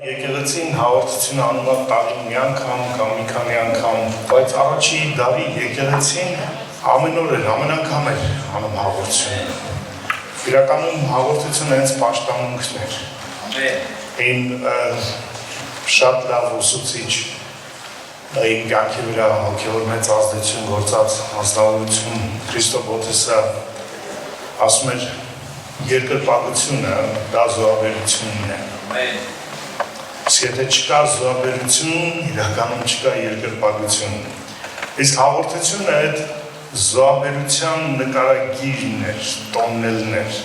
Եկեղեցին հաղորդություն անում է տարի մի անգամ կամ մի քանի անգամ, բայց առաջի դարի եկեղեցին ամեն օր էր, ամեն անգամ էր անում հաղորդություն։ Իրականում հաղորդությունը հենց պաշտամունքն էր։ Իմ շատ լավ ուսուցիչ, իմ կյանքի վրա հոգևոր մեծ ազդեցություն գործած անձնավորություն Քրիստոփոսը ասում էր երկրպագությունը դա զոհաբերությունն է։ Եթե չկա զոհաբերություն, իրականում չկա երկրպագություն։ Իսկ հաղորդությունը այդ զոհաբերության նկարագիրն էր, տոննելն էր։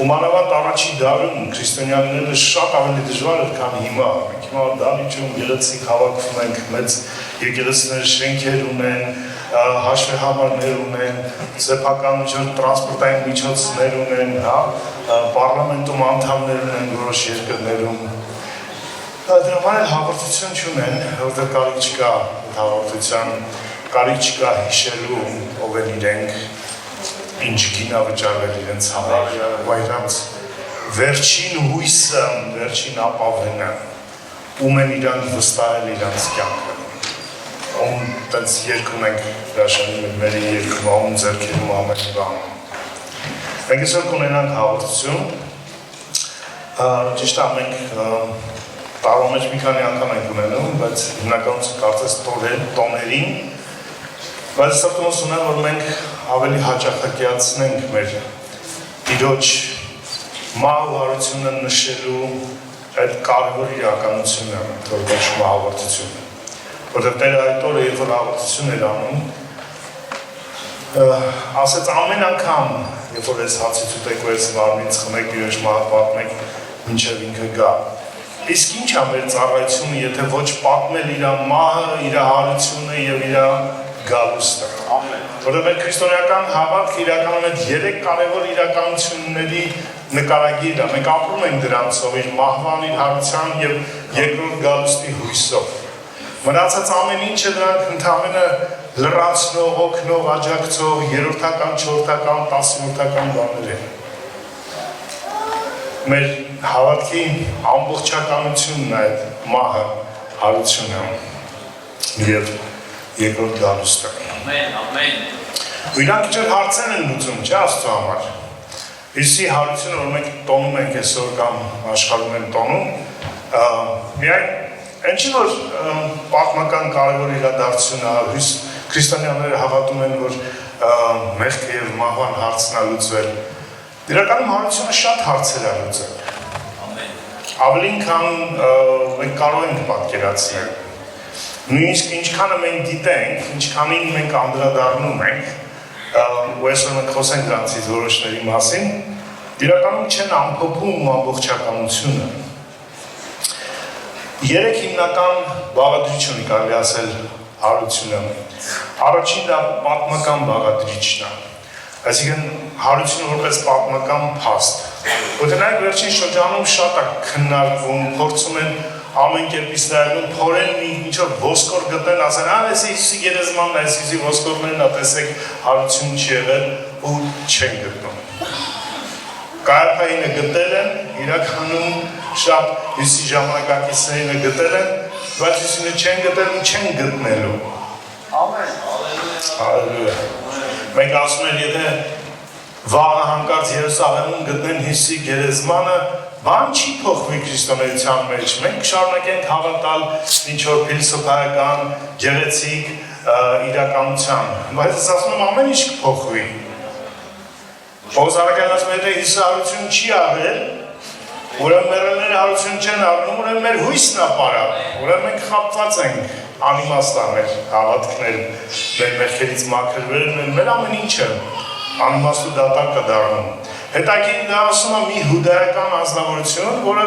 Ու մանավանդ առաջի դարում քրիստոնյաները շատ ավելի դժվար էր, քան հիմա։ Մենք հիմա դահլիճում գեղեցիկ հավաքվում ենք, մեծ եկեղեցիներ, շենքեր ունեն, հաշվեհամարներ ունեն, սեփական տրանսպորտային միջոցներ ունեն, պարլամենտում անդամներ ունեն որոշ երկրներում։ Դրանով էլ հաղորդություն չունեն, որտեղ կարիք չկա հաղորդության, կարիք չկա հիշելու ով են իրենք, ինչ գինա վճարվել իրենց համար, իրանց վերջին հույսը, վերջին ապավենը, ում են իրանք վստահել իրանց կյանքը, ում տենց երգում ենք հրաշալի մեր երգում, ում ձեռքերում ամեն բան։ Մենք այսօր կունենանք հաղորդություն, ճիշտ է մենք տարվա մեջ մի քանի անգամ ենք ունենում, բայց հիմնականում կարծես տոներին, բայց սրտումս ունեմ, որ մենք ավելի հաճախակյացնենք մեր Տիրոջ մահ ու հարությունը նշելու այդ կարևոր իրականությունը, որ կոչվում է հաղորդություն։ Որտեղ Տերը այդ օրը, երբ որ հաղորդություն էր անում, ասեց ամեն անգամ, երբ որ այս հացից ուտեք ու այս մարմինից խմեք, Տիրոջ մահը պատմեք, մինչև ինքը գա։ Իսկ ինչ է մեր ծառայությունը, եթե ոչ պատմել իր մահը, իր հարությունը եւ իր գալուստը։ Որովհետեւ մեր քրիստոնեական հավատքը իրականում այդ երեք կարևոր իրականությունների նկարագիրն է։ Մենք ապրում ենք դրանցով, իր մահվան, իր հարության եւ երկրորդ գալուստի հույսով։ Մնացած ամեն ինչը դրանք ընդհանրապես լրացնող, օգնող, աջակցող, երրորդական, չորրորդական, 10-րդական բաներ են։ Մեր հավատքի ամբողջականությունն է այդ մահը, հարությունը եւ երկրորդ գալուստը։ Ամեն։ Ու իրանք չէ հարցեր են լուծում, չէ՞ Աստծո համար։ Իսի հարությունը, որ մենք տոնում ենք այսօր կամ աշխարհում են տոնում, միայն այնչի որ պատմական կարևոր իրադարձություն է, քրիստոնյաները հավատում են, որ մեղքը եւ մահվան հարցն է լուծվել։ Իրականում հարությունը շատ հարցեր է լուծել։ Ավելին քան մենք կարող ենք պատկերացնել։ Նույնիսկ ինչքանը մենք գիտենք, ինչքանին մենք անդրադառնում ենք, ու այսօր մենք խոսենք դրանցից որոշների մասին, իրականում չեն ամփոփում ամբողջականությունը։ Երեք հիմնական բաղադրիչ ունի կարելի ասել հարությունը։ Առաջին դա պատմական բաղադրիչն է։ Այսինքն հարությունը որպես պատմական փաստ։ Որտեղ նայեք վերջին շրջանում շատ է քննարկվում, փորձում են ամեն կերպ Իսրայելում փորեն ինչ-որ ոսկոր գտնել, ասեն, այս Հիսուսի գերեզմանն է, այսպիսի ոսկորներն է, տեսեք, հարություն չի եղել ու չեն գտնում։ Կայապայինը գտել են, իրականում շատ Հիսուսի ժամանակակիցներինը գտել են, բայց Հիսուսինը չեն գտել ու չեն գտնելու։ Ամեն։ Հալելույա։ Մենք ասում ենք, եթե վաղը հանկարծ Երուսաղեմում գտնեն Հիսուսի գերեզմանը, բան չի փոխվի քրիստոնեության մեջ։ Մենք շարունակենք հավատալ ինչ-որ փիլիսոփայական, գեղեցիկ իրականության, բայց ես ասում եմ ամեն ինչ կփոխվի։ Պողոսարակյանն ասում է, եթե Հիսուսը հարություն չի աղել, ուրեմն մեռելները հարություն չեն առնում, ուրեմն մեր հույսն է պարապ, ուրեմն մենք խաբված ենք, անիմաստ է մեր հավատքներ, մեր մեղքերից մաքրվել, մեր ամեն ինչը անիմաստ ու դատարկ է դառնում։ Հետաքրքիր դա ասում է մի հուդայական ազնվորություն, որը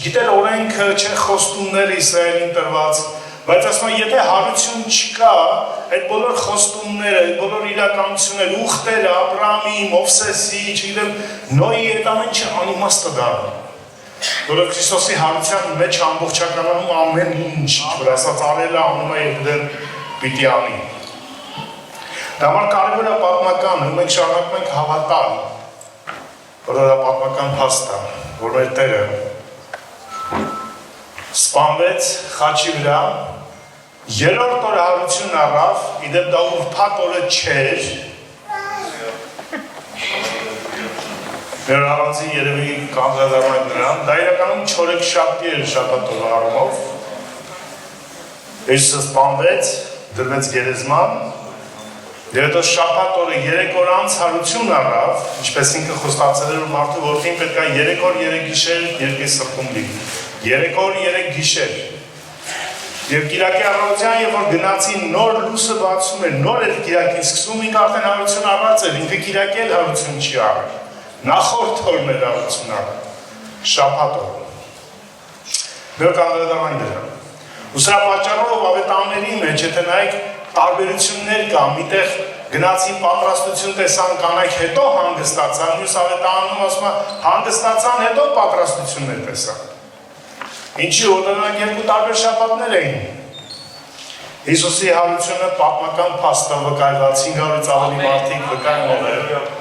գիտեր օրենքը, չէ խոստումները Իսրայելին տրված, բայց ասում է, եթե հարություն չկա, այդ բոլոր խոստումները, այդ բոլոր իրականությունները, ուխտերը, Աբրահամի, Մովսեսի, չգիտեմ, Նոյի այդ ամեն ինչը անիմաստ է դառնում։ Որը Քրիստոսի հարության մեջ ամբողջականանում ամեն ինչ, որ ասած արելը անում է եւ դեռ պիտի անի։ Դա համար կարևոր է պատմական, ու մենք շարունակում ենք հավատալ, որ դա պատմական փաստ է, որ մեր Տերը սպանվեց խաչի վրա, երրորդ օրը հարություն առավ, իդեպ դա ուրբաթ օրը չէր, մեր առանձին երևի կանդրադառնանք նրան, դա իրականում չորեքշաբթի էր շաբաթ օրվա առումով, Հիսուսը սպանվեց, դրվեց գերեզման, եւ հետո շաբաթ օրը 3 օր անց հարություն առավ, ինչպես ինքը խոստացել էր մարդու որդին պետք է 3 օր 3 գիշեր երկրի սրտում լինի։ 3 օր 3 գիշեր։ Եվ Կիրակի առավոտյան, երբ որ գնացին նոր լույսը բացում էր, նոր էր Կիրակին սկսում, ինքը արդեն հարություն առած էր, ինքը Կիրակի էլ հարություն չի առել։ Նախորդ օրն էր հարություն առել, շաբաթ օր։ Մեր կանդրադառնանք դրան։ Ու սրա պատճառով ավետարանների մեջ, եթե նայեք, տարբերություններ կա, միտեղ գնացին պատրաստություն տեսան կանայք, հետո հանգստացան, մյուս ավետարանում ասում է հանգստացան, հետո պատրաստություններ տեսան։ Ինչի օրինակ երկու տարբեր շաբաթներ էին։ Հիսուսի հարությունը պատմական փաստ է վկայված, 500-ից ավելի մարդիկ վկայում են։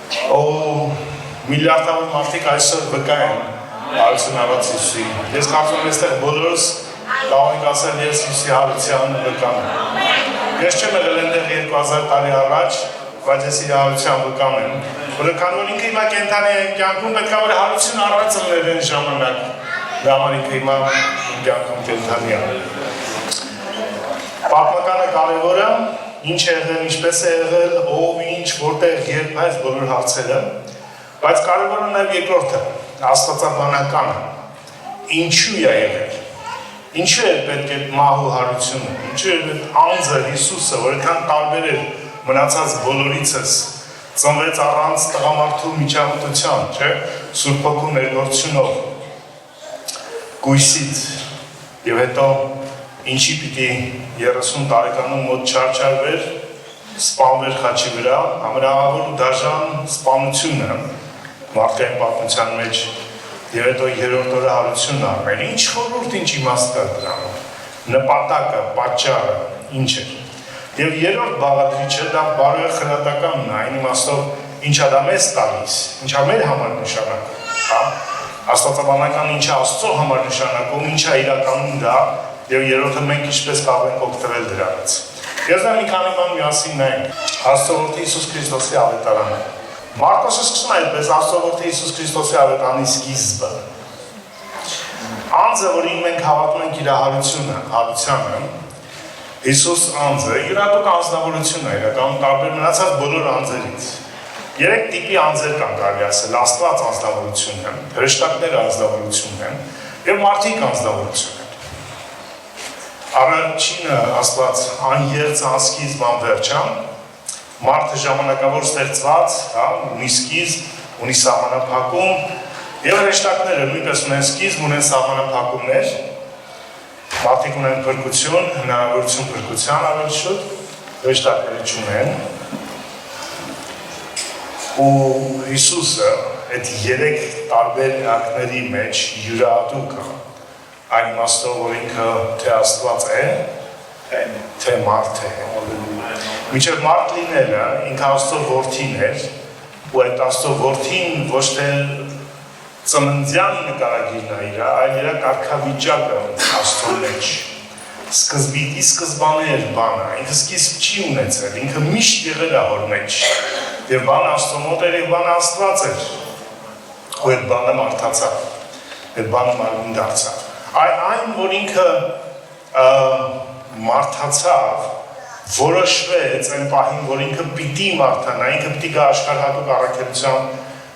Օ միլիարդավոր մարդիկ այսօր վկայում հարություն առած Հիսուսի։ Ես կարծում եմ այստեղ բոլորս կարող ենք ասել ես Հիսուսի հարության վկան եմ։ Ես չեմ եղել այնտեղ 2000 տարի առաջ, բայց ես իր հարության վկան եմ։ Որքան որ ինքը հիմա կենդանի է կյանքում պետք է որ հարություն առած լիներ այն ժամանակ։ Դա համար ինքը հիմա կյանքում կենդանի է։ Պատմականը կարևորը, ինչ է եղել, ինչպես է եղել, ով, ինչ, որտեղ, երբ այս բոլոր հարցերը, բայց կարևորը նաև երկրորդը, աստվածաբանականը, ինչու է եղել, ինչու է պետք է մահու հարությունը, ինչու է անձը Հիսուսը, որքան տարբեր էր մնացած բոլորիցս, ծնվեց առանց տղամարդու միջամտության, չէ, Սուրբ Հոգու ներգործությունով, գույսից, եւ հետո ինչի պիտի 30 տարեկանում մոտ չարչարվեր, սպանվեր խաչի վրա, ամենահավոր ու դաժան սպանությունը մարդկային պատմության մեջ եւ հետո երրորդ օրը հարությունն առնել։ Ինչ խորհուրդ, ինչ իմաստ կա դրանում, նպատակը, պատճառը, ինչ է։ Եվ երրորդ բաղադրիչը դա բարոյ խրատականն է, այն իմաստով ինչա դա մեզ տալիս, ինչա մեր համար նշանակում, հա։ Աստվածաբանական ինչա Աստծո համար նշանակում, ինչա իրականում դա եւ երրորդը մենք ինչպես կարող ենք օգտվել դրանից։ Ես դա մի քանի բան միասին նայենք։ Աստծո որդի Հիսուս Քրիստոսի ավետարանը։ Մարկոսը սկսում է այդպես Աստծո որդի Հիսուս Քրիստոսի ավետարանի սկիզբը։ Անձը, որին մենք հավատում ենք իր հարությանը, Հիսուս անձը յուրատուկ անձնավորություն է, իրականում տարբեր մնացած բոլոր անձերից։ 3 տիպի անձեր կան կարելի ասել, Աստված անձնավորությունն է, հրեշտակներ անձնավորությունն են եւ մարդիկ անձնավորություն են։ Առաջինը Աստված աներց անսկիզբ անվերջան, մարդը ժամանակավոր ստեղծված, հա, ունի սկիզբ, ունի սահմանափակում, եւ հրեշտակները նույնպես ունեն սկիզբ, ունեն սահմանափակումներ, մարդիկ ունեն փրկություն, հնարավորություն փրկության ավելի շուտ, հրեշտակները չունեն։ Ու Հիսուսը այդ 3 տարբեր ակների մեջ յուրահատուկ է, այն իմաստով, որ ինքը թե Աստված է, թե մարդ է։ Մինչև մարդ լինելը ինքը Աստծո որդին էր, ու այդ Աստծո որդին ոչ թե ծննդյան նկարագիրն է իր, այլ իր կարգավիճակը Աստծո մեջ։ Սկզբիտի սկզբանե էր բանը, ինքը սկիզբ չի ունեցել, ինքը միշտ եղել է հոր մեջ։ Եվ բանը Աստծո մոտ էր եւ բանը Աստված էր։ Ու այդ բանը մարդացավ, այդ բանը մարմին դարձավ։ Այն, որ ինքը մարդացավ, որոշվեց այն պահին, որ ինքը պիտի մարդանա, ինքը պիտի գա աշխարհատուկ առաքելության,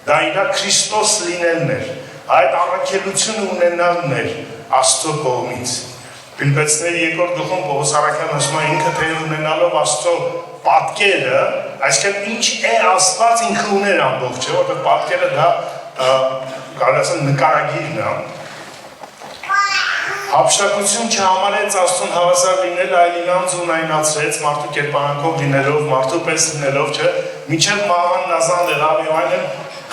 դա իր Քրիստոս լինելն էր, այդ առաքելությունը ունենալն էր Աստծո կողմից։ Փիլիպպեցիների 2-րդ գլխում Պողոս առաքյալն ասում է ինքը թե ունենալով Աստծո պատկերը, այսինքն ինչ է Աստված ինքը ուներ ամբողջ, որտեղ պատկերը դա կարելի ասել նկարագիրն է։ Հափշտակություն չհամարեց Աստծուն հավասար լինել, այլ իրանց ունայնացրեց մարդու կերպարանքով լինելով, մարդու պես լինելով, չէ, մինչև մահվան նազան եղավ եւ այլն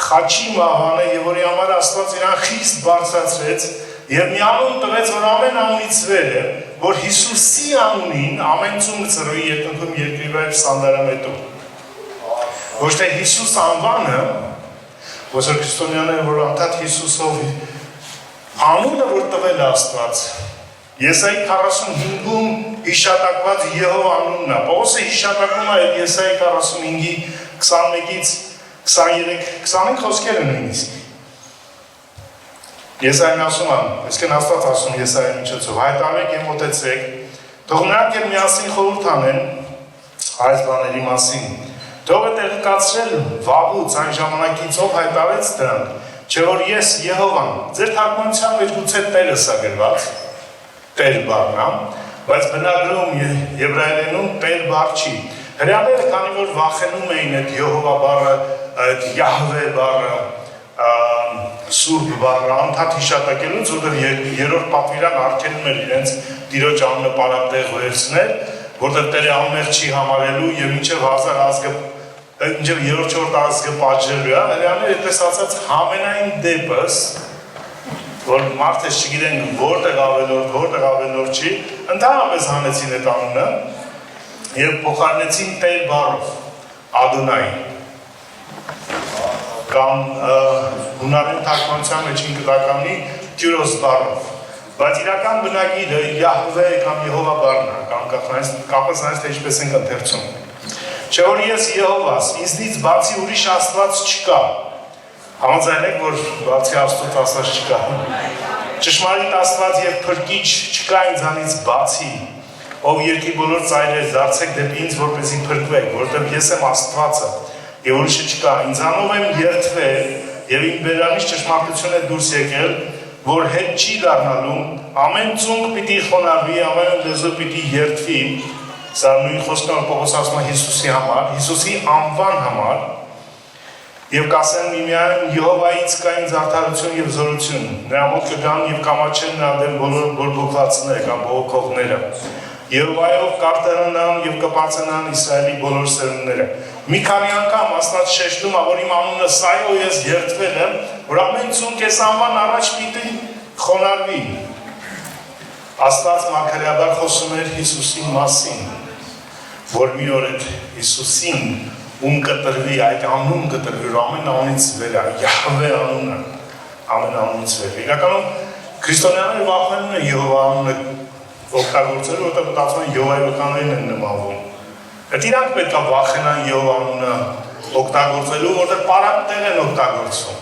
խաչի մահվանը եւ որի համար Աստված իրան խիստ բարձրացրեց եւ մի անուն տվեց, որ ամեն անունից վեր է, որ Հիսուսի անունին ամեն ծունկ ծրվի երկնքում երկրի վրա սանդարամետում։ Ոչ թե Հիսուս անվանը, ոսր քրիստոնյաները, որ անդադ Հիսուսով Անունը, որ տվել է Աստված, Եսայի 45-ում հիշատակված Եհովա անունն է։ Պողոսը հիշատակում է այդ Եսայի 45-ի 21-ից 23-25 խոսքերը նույնիսկ։ Եսային ասում է, այսքան Աստված ասում Եսայի միջոցով, հայտարարեք եւ մոտեցեք, թող նրանք էլ միասին խորհուրդ անեն այս բաների մասին։ Թող է տեղեկացրել վաղուց այն ժամանակից ով հայտարարեց դրանք, չէ որ ես Եհովան, ձեր թարգմանության մեջ գուցե Տերը սա գրված, Տեր բառն է, բայց բնագրում եբրայերենում Տեր բառ չի։ Հրեաները, քանի որ վախենում էին այդ Եհովա բառը, այդ Յահվե բառը, Սուրբ բառը անդադ հիշատակելուց, որտեղ երրորդ պատվիրան արգելում էր իրենց Տիրոջ անունը պարապտեղ վերցնել, որտեղ Տերը անմեղ չի համարելու եւ մինչեւ 1000 ազգը, մինչեւ 3-4 ազգը պատժելու է, հրեաները այդպես ասած համենայն դեպս, որ մարդը չգիտեն որտեղ ավելորդ չի, ընդհանրապես հանեցին այդ անունը եւ փոխարինեցին Տեր բառով Ադոնայ կամ հունարեն թարգմանության մեջ 5 կտականի Տյուրոս բառով, բայց իրական բնագիրը Յահվե կամ Եհովա բառն է, կամ կապված նրանց թե ինչպես ենք ընթերցում։ Չէ որ ես Եհովաս, ինձնից բացի ուրիշ Աստված չկա։ Համաձայն եք, որ բացի Աստծուց Աստված չկա։ Ճշմարիտ Աստված եւ փրկիչ չկա ինձանից բացի, ով երկրի բոլոր ծայրեր դարձեք դեպի ինձ, որպեսզի փրկվեք, որովհետեւ ես եմ Աստվածը։ Եվ ուրիշը չկա, ինձանով եմ երդվել եւ իմ բերանից ճշմարտություն է դուրս եկել, որ հետ չի դառնալու, ամեն ծունկ պիտի խոնարհվի, ամեն լեզու պիտի երդվի, սա նույն խոսքն է Պողոս ասում է Հիսուսի համար, Հիսուսի անվան համար, եւ կասեն միմյանց Եհովայից կա ինձ արդարություն եւ զորություն, նրա մոտ կգան եւ կամաչեն նրա դեմ բոլոր բորբոքվածները կամ բողոքողները, Եհովայով կարտերանան եւ կբարձրանան Իսրայելի բոլոր սերունդները։ Մի քանի անգամ Աստված շեշտում է, որ իմ անունը սա է, ու ես երդվել եմ, որ ամեն ծունկ ես անվան առաջ պիտի խոնարհվի։ Աստված մարգարեաբար խոսում էր Հիսուսի մասին, որ մի օր այդ Հիսուսին ում կտրվի, այդ անուն կտրվի, որ ամեն անունից վեր է, Յահվե անունը, ամեն անունից վեր է։ Իրականում քրիստոնյաները վախենում են Եհովա անունը օգտագործել, որտեղ մտածում են Եհովայականներին են նմանվում։ Այդ իրանք պետք է վախենան Եհովա անունը օգտագործելու, որտեղ պարապտեղ են օգտագործում։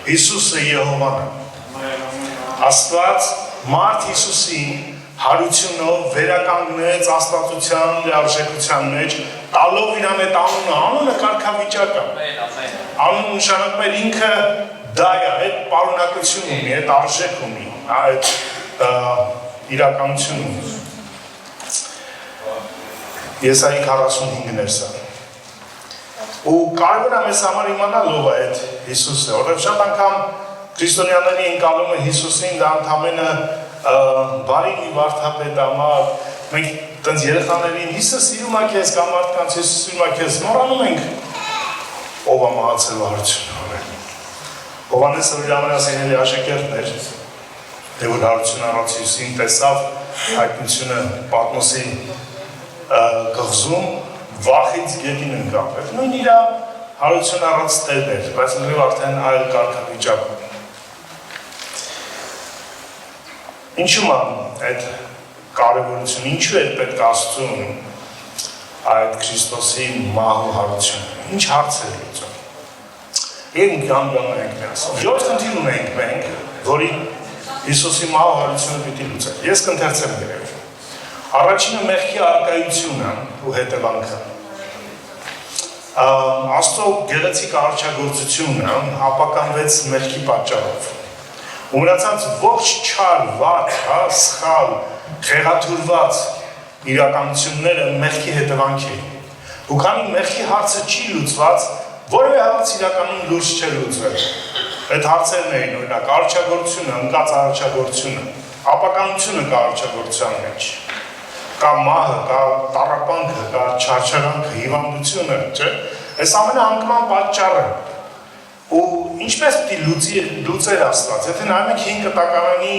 Հիսուսը Եհովան է։ Աստված մարդ Հիսուսին հարությունով վերականգնեց աստվածության լիարժեքության մեջ, տալով իրան այդ անունը կարգավիճակ է։ Անունը նշանակում է ինքը դա է, այդ պարունակություն ունի, այդ արժեք ունի, այդ իրականություն ունի։ Եսայի 45-ն էր սա։ Ու կարևոր է մեզ համար իմանալ ով է այդ Հիսուսը, որովհետև շատ անգամ քրիստոնյաների ընկալում է Հիսուսին, դա ընդամենը բարի մի վարդապետ ամար, մենք տենց երեխաներին Հիսուս սիրում է քեզ կամ մարդկանց Հիսուս սիրում է քեզ, մոռանում ենք ով է մահացել հարություն։ Հովհաննեսը իր ամենասիրելի աշակերտն էր, եւ որ հարություն առած Հիսուսին տեսավ հայտնությունը Պատմոսի գղզում վախից գետին ընկավ։ Այդ նույն իր հարություն առած տերն էր, բայց նույն արդեն այլ կարգավիճակում։ Ինչու՞մ է այդ կարևորությունը, ինչու է պետք Աստծուն այդ Քրիստոսի մահու հարությունը, ինչ հարց է լուծում։ Եվ գանգանում ենք միասին։ 7 խնդիր ունենք մենք, որի Հիսուսի մահու հարությունը պիտի լուծենք։ Ես կընթերցեմ գրել։ Առաջինը մեղքի առկայությունը ու հետևանքը։ Աստծո գեղեցիկ արարչագործությունը ապականվեց մեղքի պատճառով։ Ու մնացած ողջ չար, վատ, սխալ, խեղաթյուրված իրականությունները մեղքի հետևանք էին։ Ու քանի մեղքի հարցը չի լուծված, որևէ հարց իրականում լուրջ չէ լուծվել։ Այդ հարցերն էին, օրինակ, արարչագործությունը, ընկած արարչագործությունը, ապականությունը կա արարչագործության մեջ, կա մահը, կա տառապանքը, կա չարչարանքը, հիվանդությունը, չէ՞։ Այս ամենը անկման պատճառը։ Ու ինչպես պիտի լուծեր Աստված, եթե նայում եք 5 կտակարանի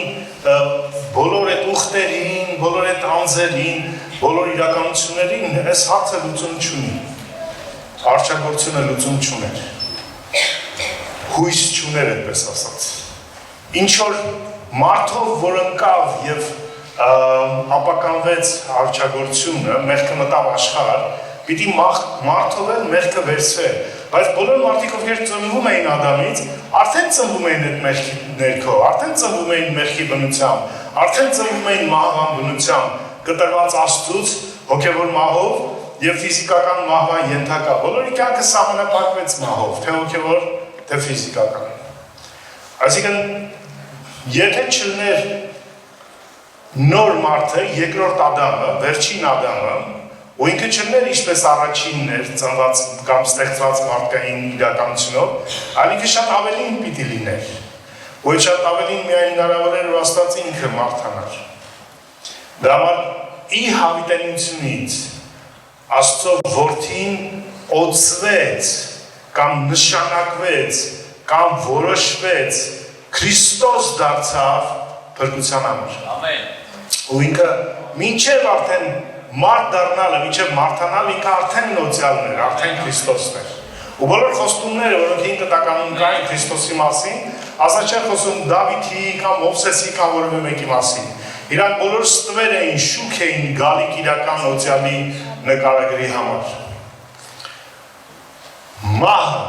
բոլոր այդ ուխտերին, բոլոր այդ անձերին, բոլոր իրականություններին, այս հարցը լուծում չունի, արարչագործությունը լուծում չուներ, հույս չուներ այդպես ասած, ինչ որ մարդով, որ ընկավ և ապականվեց արչագործությունը, մեղքը մտավ աշխարհ, պիտի մարդով էլ մեղքը վերցրել, բայց բոլոր մարդիկ, ովքեր ծնվում էին Ադամից, արդեն ծնվում էին այդ մեղքի ներքո, արդեն ծնվում էին մեղքի բնությամբ, արդեն ծնվում էին մահվան բնությամբ, կտրված Աստծուց, հոգևոր մահով և ֆիզիկական մահվան ենթակա, բոլորի կյանքը սահմանափակվեց մահով, թե հոգևոր, թե ֆիզիկական։ Այսինքն, եթե չլներ նոր մարդը, երկրորդ Ադամը, վերջին Ադամը, ու ինքը չլներ ինչպես առաջինն էր ծնված կամ ստեղծված մարդկային իրականությունով, այլ ինքը շատ ավելին պիտի լիներ, ու այդ շատ ավելին միայն հնարավոր էր, որ Աստված ինքը մարդանար։ Դա համար ի հավիտենությունից Աստծո որդին օծվեց կամ նշանակվեց կամ որոշվեց Քրիստոս դարձավ փրկության համար։ Ամեն։ Ու ինքը մինչև արդեն մարդ դառնալը, մինչև մարդանալ ինքը արդեն նոցիալն էր, արդեն Քրիստոսն էր։ Ու բոլոր խոստումները, որոնք հին կտականում կային Քրիստոսի մասին, ասած չէր խոսում Դավիթի կամ Մովսեսի կամ որևէ մեկի մասին։ Իրանք բոլոր ստվեր էին, շուք էին գալիք իրական նոցիալի նկարագրի համար։ Մահը,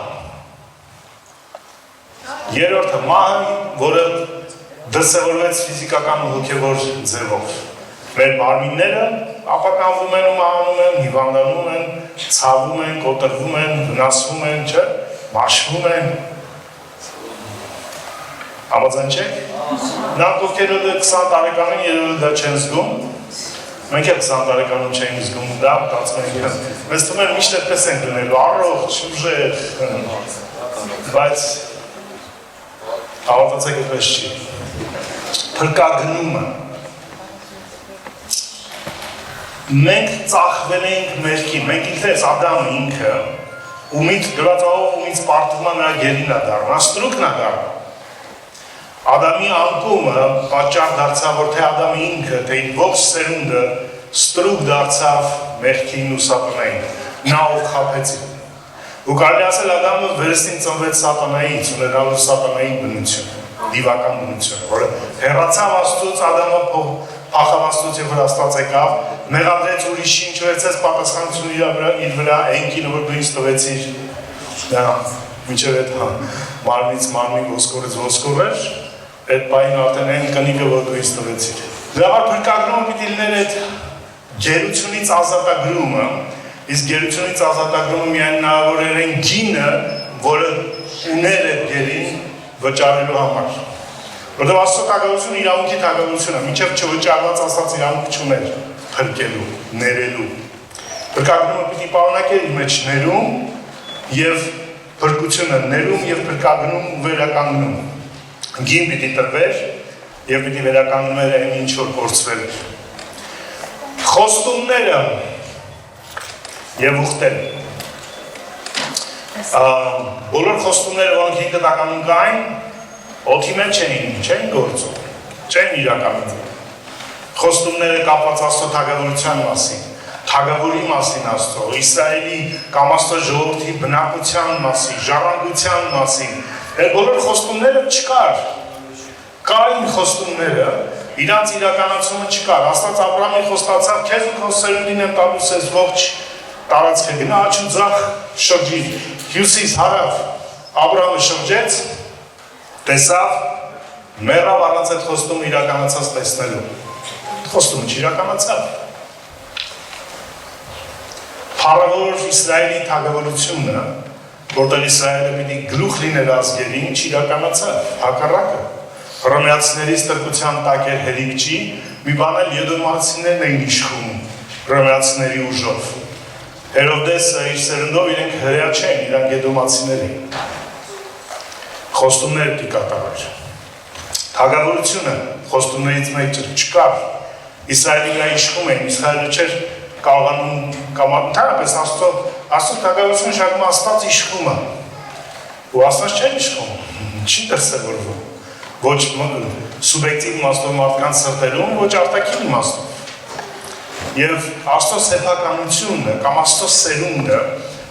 երրորդը մահը, որը դրսևորվեց ֆիզիկական ու հոգևոր ձևով։ Մեր մարմինները ապականվում են ու մահանում են, հիվանդանում են, ցավում են, կոտրվում են, վնասվում են, չէ՞, մաշվում են։ Համաձայն չեք։ Նրանք ովքեր 20 տարեկանում երևի դա չեն զգում, մենք էլ 20 տարեկանում չենք զգում դա, կարծում ենք, մեզ թվում է միշտ այդպես ենք լինելու, առողջ, ուժեղ, բայց հավատացեք այդպես չի։ Փրկագնումը։ Մենք ծախվել ենք մեղքի, մենք ինքներս Ադամը ինքը, ումից գրածով ումից պարտվում է նրա գերին է դառնում, ստրուկն է դառնում։ Ադամի անկումը պատճառ դարձավ, որ թե Ադամի ինքը, թե իր ողջ սերունդը ստրուկ դարձավ մեղքին ու սատանային, նա ով խաբեցին։ Ու կարելի ասել Ադամը վերստին ծնվեց սատանայից, ունենալով սատանայի բնություն, դիվական բնություն, որը հեռացավ Աստծուց, Ադամը փախավ Աստծուց և որ Աստված եկավ, մեղադրեց ուրիշին, չվերցեց պատասխանությունը իր վրա, այնքինը որ դու ինձ տվեցիր, մինչև այդ մարմից մարմին ոսկորից ոսկոր էր, այդ պահին արդեն այն կնիկը որ դու ինձ տվեցիր։ Դրա համար փրկագնումը պիտի լիներ այդ գերությունից ազատագրումը, իսկ գերությունից ազատագրումը միայն հնարավոր էր այն գինը, որը ուներ այդ գերին վճարելու համար։ Որտեղ Աստծո թագավորությունը իրավունքի թագավորություն է, մինչև չվճարված Աստված իրավունք չուներ փրկելու, ներելու։ Փրկագնումը պիտի պարունակեր իր մեջ ներում և փրկությունը, ներում և փրկագնում ու վերականգնում։ Գին պիտի տրվեր և պիտի վերականգնվեր այն ինչ որ կորցվել էր։ Խոստումները և ուխտերը։ Բոլոր խոստումները, որոնք հին կտականում կային, օդի մեջ չեն գործում, չեն իրականում։ Խոստումները կապված Աստծո թագավորության մասին, թագավորի մասին Աստծո, Իսրայելի կամ Աստծո ժողովրդի բնակության մասին, ժառանգության մասին, այդ բոլոր խոստումները չկար։ Կային խոստումները, իրանց իրականացումը չկար։ Աստված Աբրահամին խոստացավ, քեզ ու քո սերունդին եմ տալու սեզ ողջ տարածքը, գնա աջ ու ձախ շրջի, հյուսիս հարավ։ Աբրահամը շրջեց, տեսավ, մեռավ առանց այդ խոստումը իրականացած տեսնելու։ Խոստումը չիրականացավ։ Փառավոր Իսրայելի թագավորությունը, որտեղ Իսրայելը պիտի գլուխ լիներ ազգերին, չիրականացավ, հակառակը։ Հռոմեացիների ստրկության տակ էր հերիք չի, մի բան էլ եդոմացիներն էին իշխում հռոմեացիների ուժով։ Հերովդեսը իր սերնդով իրենք հրեա չեն, իրանք եդոմացիներ էին։ Խոստումներ պիտի կատարեր։ Թագավորությունը խոստումներից մեջ չկար։ Իսրայելի վրա իշխում էին, Իսրայելը չէր կարողանում կամ ընդհանրապես Աստծո թագավորությունը շարքում Աստված իշխում է։ Ու Աստված չէր իշխում, չի դրսևորվում։ Ոչ սուբյեկտիվ իմաստով մարդկանց սրտերում, ոչ արտաքին իմաստով։ Եվ Աստծո սեփականությունը կամ Աստծո սերունդը,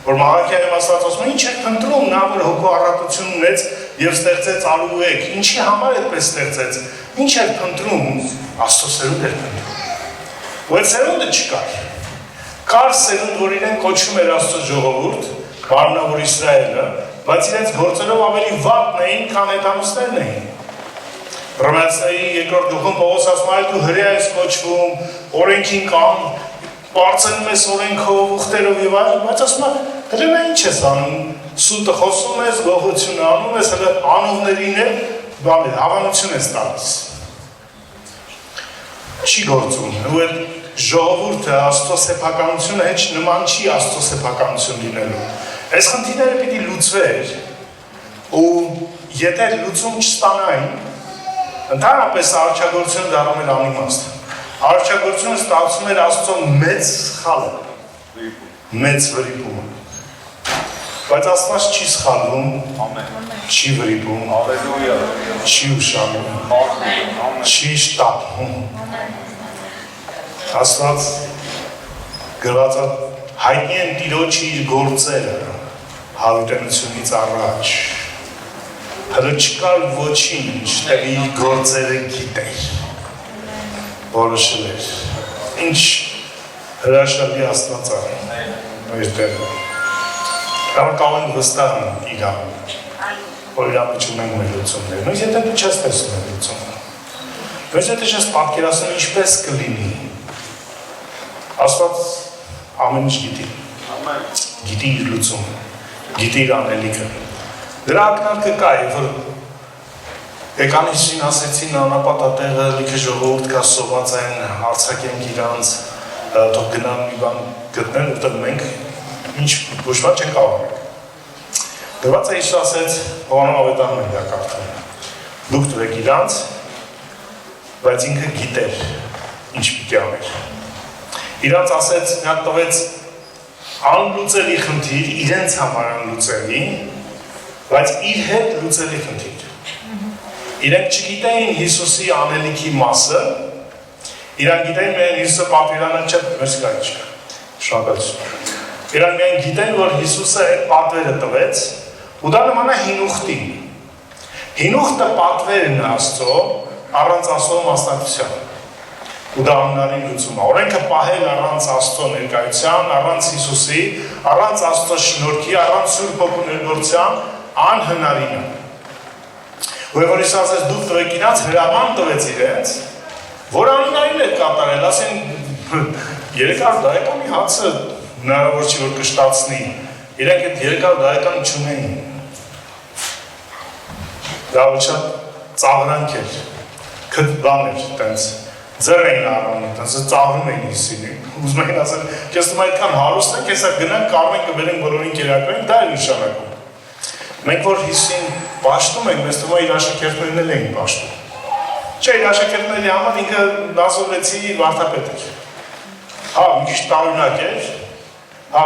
որ Մաղաքիան ասած ասում է, ինչ եք փնտրում, նա որ հոգու առատություն ունեց եւ ստեղծեց արուեք, ինչի համար այդպես ստեղծեց, ինչ եք փնտրում, Աստծո սերունդ էր փնտրում։ Ու այդ սերունդը չկար։ Կար սերունդ, որ իրեն կոչում էր Աստծո ժողովուրդ, մարմնավոր Իսրայելը, բայց իրենց գործերով ավելի վատն էին, քան հեթանոսներն էին։ Հռոմեացիների երկրորդ գլխում Պողոս ասում է, դու հրեա ես կոչվում, օրենքին կամ բարձրանում ես օրենքով, ուխտերով եւ այլն, բայց ասում է, դրանա ինչ ես անում, սուտը խոսում ես, գողությունը անում ես, հələ անողներին էլ հավանություն ես տալիս։ Չի գործում, ու այդ ժողովուրդը Աստծո սեփականությունը հեչ նման չի Աստծո սեփականություն լինելու։ Այս խնդիրները պիտի լուծվեր, ու եթե լուծում չստանային, ընդհանրապես արարչագործությունը դառնում էր անիմաստ։ Արարչագործությունը ստացվում էր Աստծո մեծ սխալը, մեծ վրիպումը։ Բայց Աստված չի սխալվում, չի վրիպում, չի ուշանում, չի շտապում։ Աստված գրված է հայտնի են Տիրոջ իր գործերը հավիտենությունից առաջ։ Հələ չկար ոչինչ, թե իր գործերը գիտեր, որոշել էր։ Ինչ հրաշալի Աստված է մեր Տերը։ Կարող ենք վստահ իրան, որ իր մեջ ունենք մեր լուծումները։ Նույնիսկ եթե դու չես տեսնում այդ լուծումը։ Բայց եթե չես պատկերացնում ինչպես կլինի, Աստված ամեն ինչ գիտի։ Գիտի իր լուծումը, գիտի իր անելիքը։ Դրա ակնարկը կա, երբ որ Եկանիշին ասեցին անապատատեղը լիքը ժողովուրդ կա սոված են, հարցակենք իրանց, թող գնան մի բան գտնել, որտեղ մենք ինչ ոչ բան չենք ավանենք։ Գրված է Հիսուս ասեց, Հովհաննես ավետարանում ենք դա կարդում։ Դուք տվեք իրանց, բայց ինքը գիտեր ինչ պիտի աներ։ Իրանց ասեց, նա տվեց անլուծելի խնդիր, իրենց համար անլուծելի, բայց իր հետ լուծելի խնդիր։ Իրենք չգիտեին Հիսուսի անելիքի մասը, իրանք գիտեին միայն Հիսուսը պատվիրանը չէ, մեր սկայ չէ, շնորհակալություն։ Իրանք միայն գիտեն, որ Հիսուսը այդ պատվերը տվեց, ու դա նման է հին ուխտին։ Հին ուխտը պատվերն է Աստծո, առանց Աստծո մասնակցության։ Ու դա անհնարին լուծում է։ Օրենքը պահել առանց Աստծո ներկայության, առանց Հիսուսի, առանց Աստծո շնորհքի, առանց Սուրբ Հոգու ներգործության անհնարին է։ Ու որ Հիսուս ասեց դուք տվեք իրանց, հրաման տվեց իրենց, որ անհնարին է կատարել, ասեն 300 տարեկանի հացը հնարավոր չի որ կշտացնի, իրենք այդ 300 տարեկան չունեին։ Դա շատ ծաղրանք էր, քդ բան էր, տենց ձեռ էին առանում, տենց ծաղրում էին Հիսուսին, ուզում էին ասել, քեզ թվում այդքան հարուստ ենք, հեսա գնանք, կարող ենք կբերենք բոլորին կերակրենք, դա էր նշանակում։ Մենք որ Հիսուսին պաշտում ենք, մեզ թվում է իր աշակերտներն էլ էին պաշտում։ Չէ, իր աշակերտների համար ինքը Նազովեցի վարդապետ էր։ Հա, մի քիչ տարօրինակ էր, հա,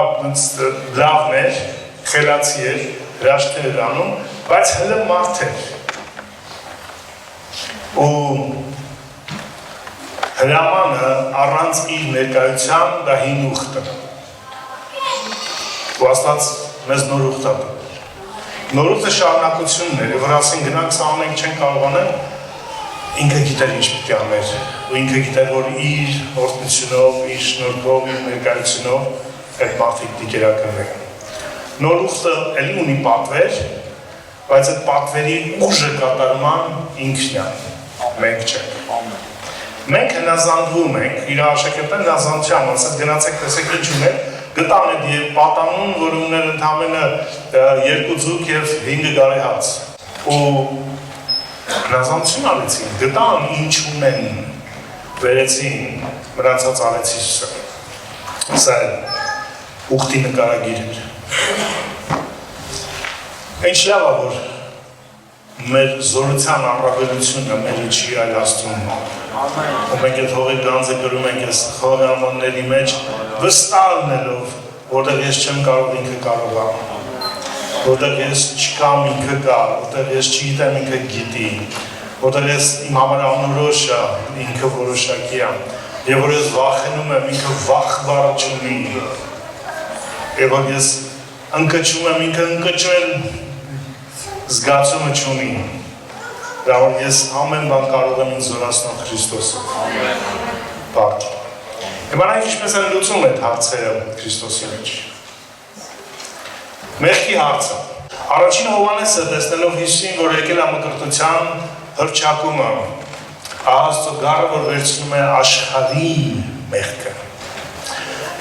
լավն էր, խելացի էր, հրաշքներ էր անում, բայց հələ մարդ էր։ Ու հրամանը առանց իր ներկայության դա հին ուխտ է։ Ու Աստված մեզ նոր ուխտ է տվել։ Նոր ուխտը շարունակությունն էր, որ ասին գնանք սա անենք չեն կարողանել, ինքը գիտեր ինչ պիտի աներ, ու ինքը գիտեր, որ իր օրհնությունով, իր շնորհքով, իր ներկայությունով այդ մարդիկ պիտի կերակրվեն։ Նոր ուխտը էլի ունի պատվեր, բայց այդ պատվերի ուժը կատարման ինքն է, մենք չենք։ Մենք հնազանդվում ենք, իր աշակերտներն հնազանդության, ասած գնացեք տեսեք ինչ ուներ, գտան այդ պատանուն, որ ուներ ընդամենը 2 ձուկ և 5 գարեհաց։ Ու հնազանդություն արեցին, գտան ինչ ունեն, վերեցին, մրանցած արեցի սա։ Սա ուխտի նկարագիր էր։ Ինչ լավ է, որ մեր զորության առավելությունը մերը չի այլ Աստծուն։ Ու մենք այդ հողի գանձը գրում ենք այս հողի անվանների մեջ վստահ լինելով, որտեղ ես չեմ կարող ինքը կարող է, որտեղ ես չկամ ինքը կա, որտեղ ես չգիտեմ ինքը գիտի, որտեղ ես իմ համար անորոշ է, ինքը որոշակի է, եւ որ ես վախենում եմ ինքը վախ բառը չունի, եւ որ ես ընկճում եմ, ինքը ընկճվել զգացումը չունի, դա որ ես ամեն բան կարող եմ ինձ զորացնել Քրիստոսը։ Բարդ։ Հիմա նա ինչպես են լուծում այդ հարցերը Քրիստոսի մեջ։ Մեղքի հարցը։ Առաջին Հովհաննեսը տեսնելով Հիսուսին, որ եկել է մկրտության հռչակումը, Աստծո գառը, որ վերցնում է աշխարհի մեղքը։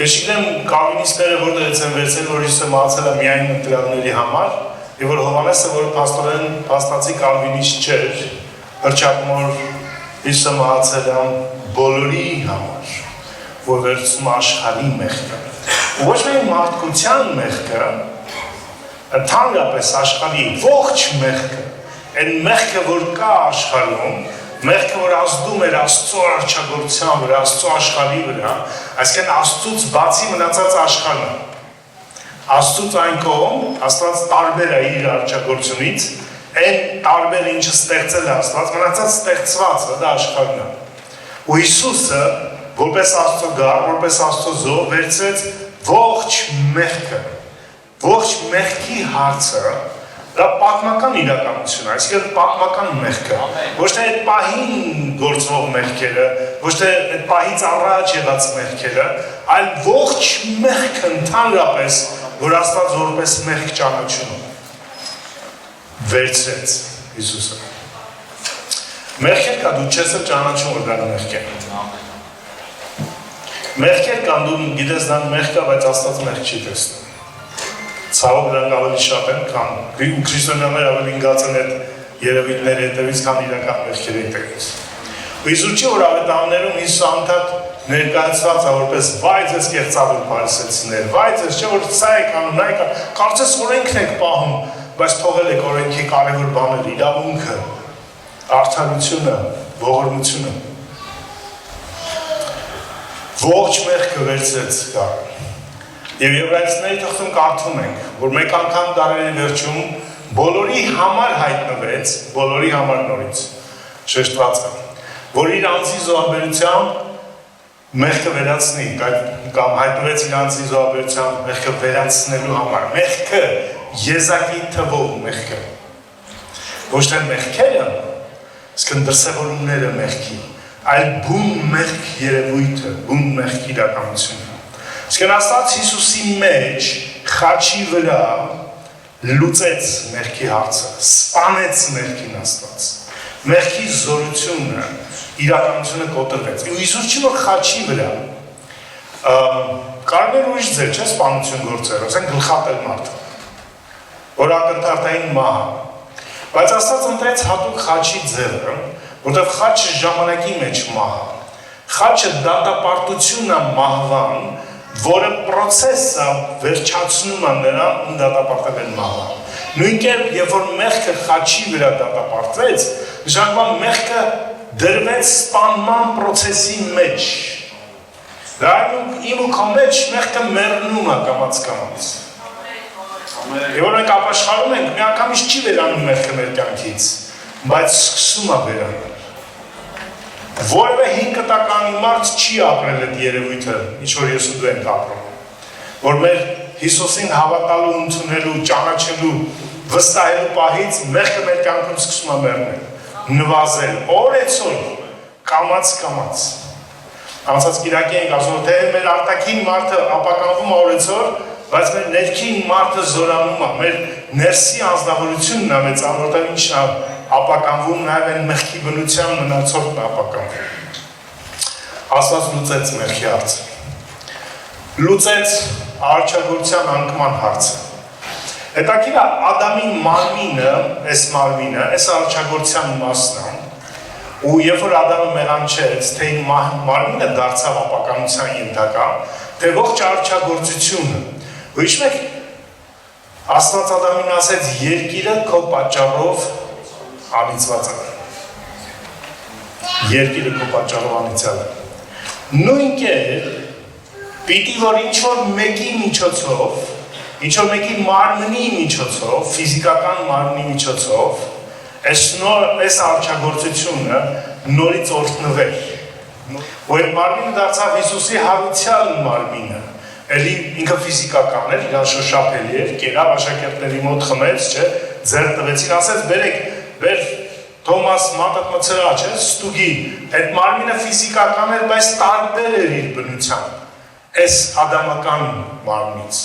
Ես չգիտեմ կալվինիստները որտեղից են վերցել, որ Հիսուսը մահացել է միայն ընտրյալների համար, եւ որ Հովհաննեսը, որ փաստորեն փաստացի կալվինիստ չէր, հռչակում որ Հիսուսը մահացել է բոլորի համար, որ վերցնում է աշխարհի մեղքը։ Ոչ միայն մարդկության մեղքը, ընդհանրապես աշխարհի ողջ մեղքը, այն մեղքը, որ կա աշխարհում, մեղքը, որ ազդում էր Աստծո արարչագործության վրա, Աստծո աշխարհի վրա, այսինքն Աստծուց բացի մնացած աշխարհն է։ Աստծուց այն կողմ, Աստված տարբեր է իր արարչագործությունից, այն տարբերը ինչը ստեղծել է Աստված, մնացած ստեղծվածը դա աշխարհն է։ Ու Հիսուսը, որպես Աստծո գառ, որպես Աստծո զոհ, վերցրեց ողջ մեղքը, ողջ մեղքի հարցը, դա պատմական իրականություն է, այսինքն պատմական մեղքը, ոչ թե այդ պահին գործվող մեղքերը, ոչ թե այդ պահից առաջ եղած մեղքերը, այլ ողջ մեղքը ընդհանրապես, որ Աստված որպես մեղք ճանաչում վերցրեց Հիսուսը։ Մեղքեր կա, դու չես ճանաչում, որ դա մեղք է։ Մեղքեր կան, դու գիտես դա մեղք է, բայց Աստված մեղք չի տեսնում։ Ցավոք դրանք ավելի շատ են, քան քրիստոնյաները ավելի ընկած են այդ երևույթների հետևից, քան իրական մեղքերի հետևից։ Ու Հիսուս չի որ ավետարաններում Հիսուսը անդադ ներկայացված է որպես վայ ձեզ կեղծավոր փարիսեցիներ, վայ ձեզ չէ որ սա եք անում, նա եք անում, կարծես օրենքն եք պահում, բայց թողել եք օրենքի կարևոր բաները, իրավունքը, արդարությունը, ողորմությունը։ Ողջ մեղքը վերցրեց գառը։ Եվ Եբրայեցիների թղթում կարդում ենք, որ մեկ անգամ դարերի վերջում բոլորի համար հայտնվեց, բոլորի համար նորից շեշտված է, որ իր անձի զոհաբերությամբ մեղքը վերացնի, կամ հայտնվեց իր անձի զոհաբերությամբ մեղքը վերացնելու համար, մեղքը եզակի թվով մեղքը, ոչ թե մեղքերը, իսկ դրսևորումները մեղքի, այլ բուն մեղք երևույթը, բուն մեղք իրականությունը։ Իսկ Աստված Հիսուսի մեջ խաչի վրա լուծեց մեղքի հարցը, սպանեց մեղքին Աստված, մեղքի զորությունը, իրականությունը կոտրվեց։ Ու Հիսուս չի որ խաչի վրա, կարող էր ուրիշ ձեր, չէ՞ սպանություն գործեր, ասենք գլխատել մարդը, որ ակնթարթային մահը, բայց Աստված ընտրեց հատուկ խաչի ձևը, որտեղ խաչը ժամանակի մեջ մահը, խաչը դատապարտությունն է մահվան, որը պրոցեսը վերջացնում է նրան ու դատապարտել են մահվան։ Նույն կերպ, երբ որ մեղքը խաչի վրա դատապարտվեց, նշանակում մեղքը դրվեց սպանման պրոցեսի մեջ։ Դա իմ ու քո մեջ մեղքը մեռնում է կամաց-կամաց։ Եվ որ մենք ապաշխարում ենք, միանգամից չի վերանում մեղքը մեր կյանքից, բայց սկսում է վերանել։ Որևէ 5 տականի մարդ չի ապրել այդ երևույթը, ինչ որ ես ու դու ենք ապրում, որ մեր Հիսուսին հավատալու, ընդունելու, ճանաչելու, վստահելու պահից մեղքը մեր կյանքում սկսում է մեռնել, նվազել, օրեցօր, կամաց-կամաց։ Անցած կիրակի ենք ասում, թե մեր արտաքին մարդը ապականվում է օրեցօր, բայց մեր ներքին մարդը զորանում է, մեր ներսի անձնավորությունն է մեծանում, որտեղ ինչն է ապականվում, նաև այն մեղքի բնության մնացորդն է ապականվում։ Աստված լուծեց մեղքի հարցը։ Լուծեց արարչագործության անկման հարցը։ Հետաքրքիր է Ադամի մարմինը, այս արարչագործության մասն է, ու երբ որ Ադամը մեղանչեց, թե մարմինը դարձավ ապականության ենթակա, թե ողջ արարչագործությունը, ու ինչ մեկ Աստված Ադամին ասեց, երկիրը քո պատճառով անիծված է։ Երկիրը քո պատճառով անիծյալ է։ Նույն կերպ պիտի որ ինչ-որ մեկի միջոցով, ինչ-որ մեկի մարմնի միջոցով, ֆիզիկական մարմնի միջոցով, այս արարչագործությունը նորից օրհնվեր։ Ու այդ մարմինը դարձավ Հիսուսի հարության մարմինը, Էլի ինքը ֆիզիկական էր, իրան շոշափելի էր, կերավ աշակերտների մոտ խմեց, չէ, ձեռ տվեցին, ասեց բերեք, բեր Թոմաս մատդ մցրա, չէ, ստուգի, այդ մարմինը ֆիզիկական էր, բայց տարբեր էր իր բնությամբ, այս ադամական մարմնից,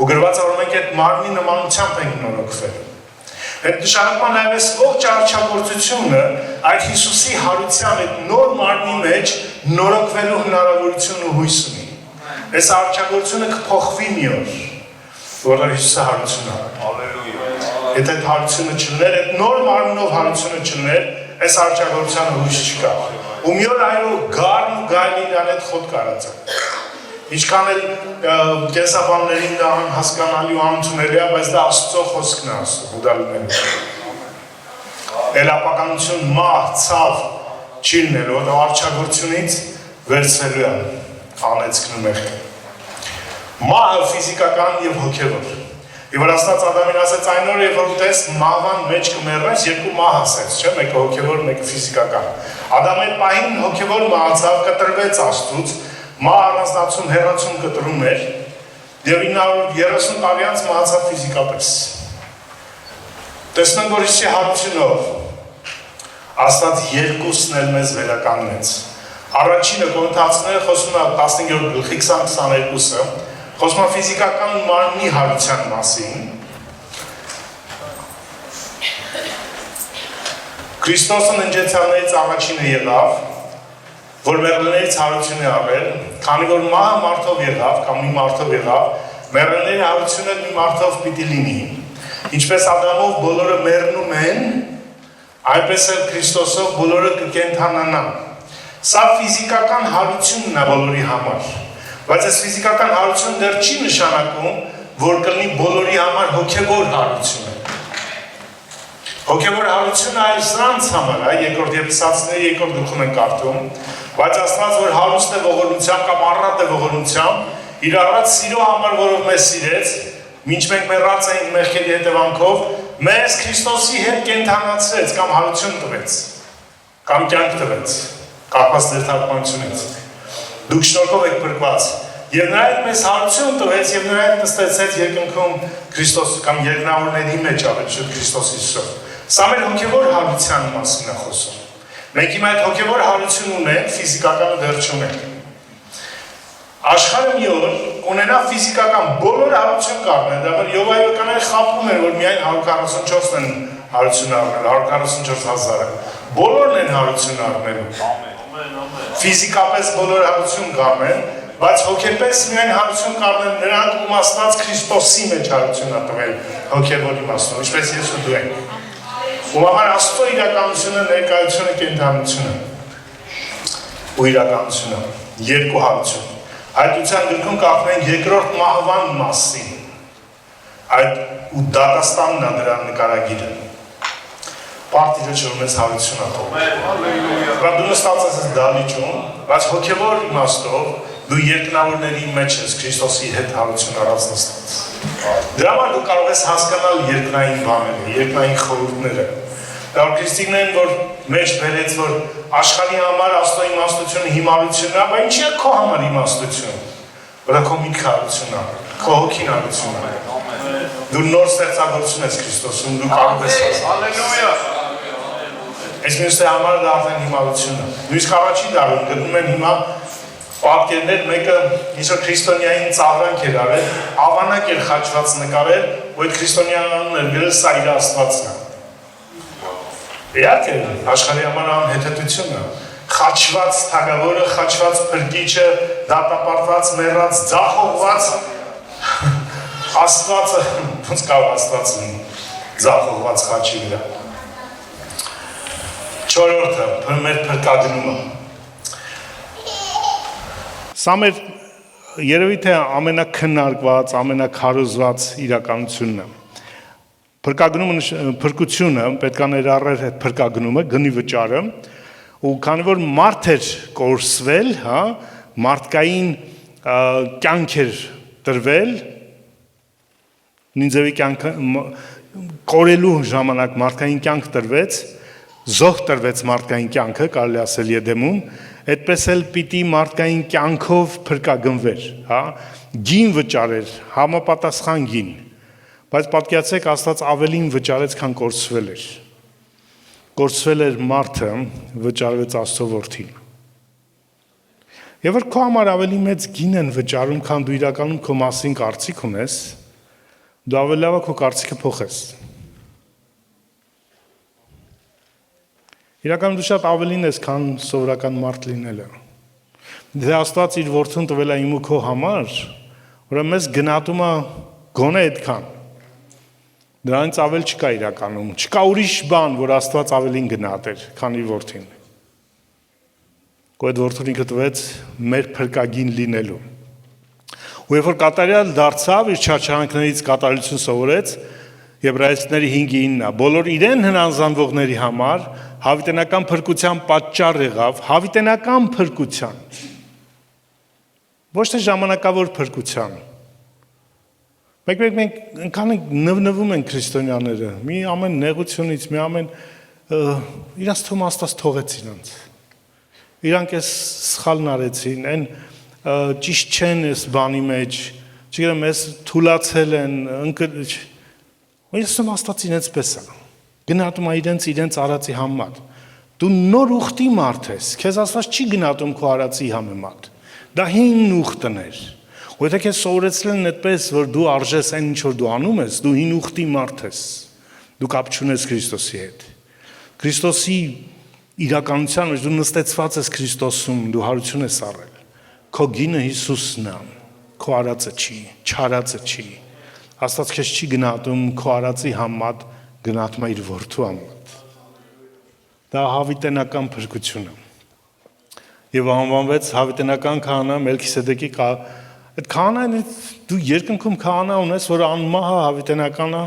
ու գրված որ մենք այդ մարմնի նմանությամբ ենք նորոգվել։ Այդ նշանակման նաև այս ողջ արարչագործությունը այդ Հիսուսի հարության այդ նոր մարմնի մեջ նորոգվելու հնարավորություն ու հույս ունի։ Այս արարչագործությունը կփոխվի մի օր, որտեղ Հիսուսը հարություն ունի։ Հալելույա։ Եթե այդ հարությունը չլներ, այդ նոր մարմնով հարությունը չլներ, այս արարչագործությանը հույս չկա։ Ու մի օր այո գարն ու գայլը իրան հետ խոտ կարածը։ Ինչքան էլ կենսաբաններին դա անհասկանալի ու անընդունելի է, բայց դա Աստծո խոսքն է ասում, Բուդդա լինելու։ Էլապականություն մահ, ցավ չի լինելու, որտեղ արարչագործությունից վերցվելու է անեծքն ու մեղքը։ Մահը ֆիզիկական եւ հոգեվոր։ Եվ որ Աստված Ադամին ասեց այն օրը, երբ որ տես մահվան մեջ կմեռնես, երկու մահ ասեց, չէ՞, մեկը հոգեվոր, մեկը ֆիզիկական։ Ադամը այդ պահին հոգեվոր մահացավ, կտրվեց Աստծուց, մահ առանձնացում, հեռացում կտրում էր, եւ 930 տարի անց մահացավ ֆիզիկապես։ Տեսնենք, որ Հիսուսի հարությունով Աստված երկուսն էլ մեզ վերականգնեց։ Առաջինը Կորինթացիները խոսում է 15-րդ գլխի 20-22-ը, խոսում է ֆիզիկական մարմնի հարության մասին։ Քրիստոսն ընջեցյալներից առաջինը եղավ, որ մեռելներից հարություն է արել, քանի որ մահը մարդով եղավ, կամ մի մարդով եղավ, մեռելների հարությունը մի մարդով պիտի լինի։ Ինչպես Ադամով բոլորը մեռնում են, այնպես էլ Քրիստոսով բոլորը կկենդանանան։ Սա ֆիզիկական հարությունն է բոլորի համար, բայց այս ֆիզիկական հարությունը դեռ չի նշանակում, որ կլինի բոլորի համար հոգևոր հարություն։ Հոգևոր հարությունը այլ սրանց համար է, երկրորդ Եփեսացիների երկրորդ գլխում ենք կարդում, բայց Աստված որ հարուստ է ողորմությամբ կամ առատ է ողորմությամբ, իր առատ սիրո համար, որով մեզ սիրեց, մինչ մենք մեռած էինք մեղքերի հետևանքով, մեզ Քրիստոսի հետ կենդանացրեց կամ հարություն տվեց, կամ կյանք տվեց, կապված դեր թարգմանությունից։ Դուք շնորհքով եք փրկված, եւ նրա հետ մեզ հարություն տվեց եւ նրա հետ նստեցեց երկնքում Քրիստոս կամ երկնավորների մեջ ավելի շուտ Քրիստոս Հիսուսով։ Սա մեր հոգևոր հարության մասին է խոսում։ Մենք հիմա այդ հոգևոր հարություն ունենք, ֆիզիկականը դեռ չունենք։ Աշխարհը մի օր ունենա ֆիզիկական բոլոր հարություն կառնեն, դա որ Յովայականները խաբում են, որ միայն 144-ն են հարություն առնել, 144,000-ը։ Բոլորն են հարություն առնելու։ Ֆիզիկապես բոլոր հարություն կառնեն, բայց հոգեպես միայն հարություն կառնեն նրանք, ում Աստված Քրիստոսի մեջ հարություն է տվել հոգևոր իմաստով, ինչպես ես ու դու ենք։ Ում համար Աստծո իրականությունը, ներկայությունը, կենդանությունը ու իրականությունը, երկու հարություն։ Հայտության գրքում կախնենք երկրորդ մահվան մասին, այդ ու դատաստանն է նրա նկարագիրը։ Պարտիվը չոր մեզ հարություն է թողում։ Բայց դու նստած ես դալիճում, բայց հոգևոր իմաստով դու երկնավորների մեջ ես Քրիստոսի հետ հարություն առած նստած։ Դրա համար դու կարող ես հասկանալ երկնային բաները, երկնային խորհուրդները։ Դա քրիստիկներն որ մեջ բերեց, որ աշխարհի համար Աստծո իմաստությունը հիմարությունն է, բայց ինչի է քո համար իմաստություն։ Վրա քո միտքը հարություն է, քո հոգին հարություն է։ Դու նոր ստեղծագործություն ես Քրիստոսում, դու կարող ես հալելույա։ Այս մյուսի համար դա արդեն հիմարություն է։ Նույնիսկ առաջին դարում գտնում են հիմա պատկերներ, մեկը այսօր քրիստոնյային ծաղրանք էր արել, ավանակ էր խաչված նկարել, ու այդ քրիստոնյանն էր գրել սա իր Աստվածն է։ Իհարկե, աշխարհի համար անհեթեթություն է։ Խաչված թագավորը, խաչված փրկիչը, դատապարտված, մեռած, ձախողված Աստվածը, ոնց կարող Աստված լինի ձախողված խաչի վրա։ Չորրորդը, մեր փրկագնումը։ Սա մեր երևի թե ամենակնարկված, ամենաքարոզված իրականությունն է։ Փրկությունը պետք է ներառեր այդ փրկագնումը, գնի վճարը, ու քանի որ մարդ էր կորսվել, հա, մարդկային կյանք էր տրվել, նինձևի կյանքը կորելու ժամանակ մարդկային կյանք տրվեց, զոհ տրվեց մարդկային կյանքը, կարելի ասել Եդեմում, այդպես էլ պիտի մարդկային կյանքով փրկագնվեր, հա, գին վճարեր, համապատասխան գին, բայց պատկերացեք Աստված ավելին վճարեց, քան կորցվել էր։ Կորցվել էր մարդը, վճարվեց Աստծո որդին։ Եվ որ քո համար ավելի մեծ գին են վճարում, քան դու իրականում քո մասին կարծիք ունես, դու ավելի լավ է քո կարծիքը փոխես։ Իրականում դու շատ ավելին ես, քան սովորական մարդ լինելը։ Դե Աստված իր որդուն տվել է իմ ու քո համար, ուրեմն մեզ գնահատում է գոնե այդքան։ Դրանից ավել չկա իրականում, չկա ուրիշ բան, որ Աստված ավելին գնահատեր, քան իր որդին։ Ու այդ որդուն ինքը տվեց մեր փրկագին լինելու։ Ու երբ որ կատարյալ դարձավ, իր չարչարանքներից կատարություն սովորեց, Եբրայեցիների 5:9-ը, բոլոր իրեն հնազանդվողների համար հավիտենական փրկության պատճառ եղավ, հավիտենական փրկության։ Ոչ թե ժամանակավոր փրկության։ Մենք այնքան նվնվում են քրիստոնյաները, մի ամեն նեղությունից, մի ամեն իրանց թվում Աստված թողեց իրանց։ Իրանք էս սխալն արեցին, այն ճիշտ չեն էս բանի մեջ, չգիտեմ, էս թուլացել են, Ես Աստված իրենց պես է, գնահատում է իրենց արածի համեմատ։ Դու նոր ուխտի մարդ ես, քեզ Աստված չի գնահատում քո արածի համեմատ։ Դա հին ուխտն էր։ Ու եթե քեզ սովորեցրել են այդպես, որ դու արժես այն ինչ որ դու անում ես, դու հին ուխտի մարդ ես։ Դու կապ չունես Քրիստոսի հետ։ Քրիստոսի իրականության մեջ դու նստեցված ես Քրիստոսում, դու հարություն ես առել։ Քո գինը Հիսուսն է, քո արածը չի, չարածը չի։ Աստված քեզ չի գնահատում քո արածի համեմատ, գնահատում է իր որդու համեմատ։ Դա հավիտենական փրկություն է։ Եվ անվանվեց հավիտենական քահանա Մելքիսեդեկի այդ քահանան դու երկնքում քահանա ունես, որ անմահ է, հավիտենական է,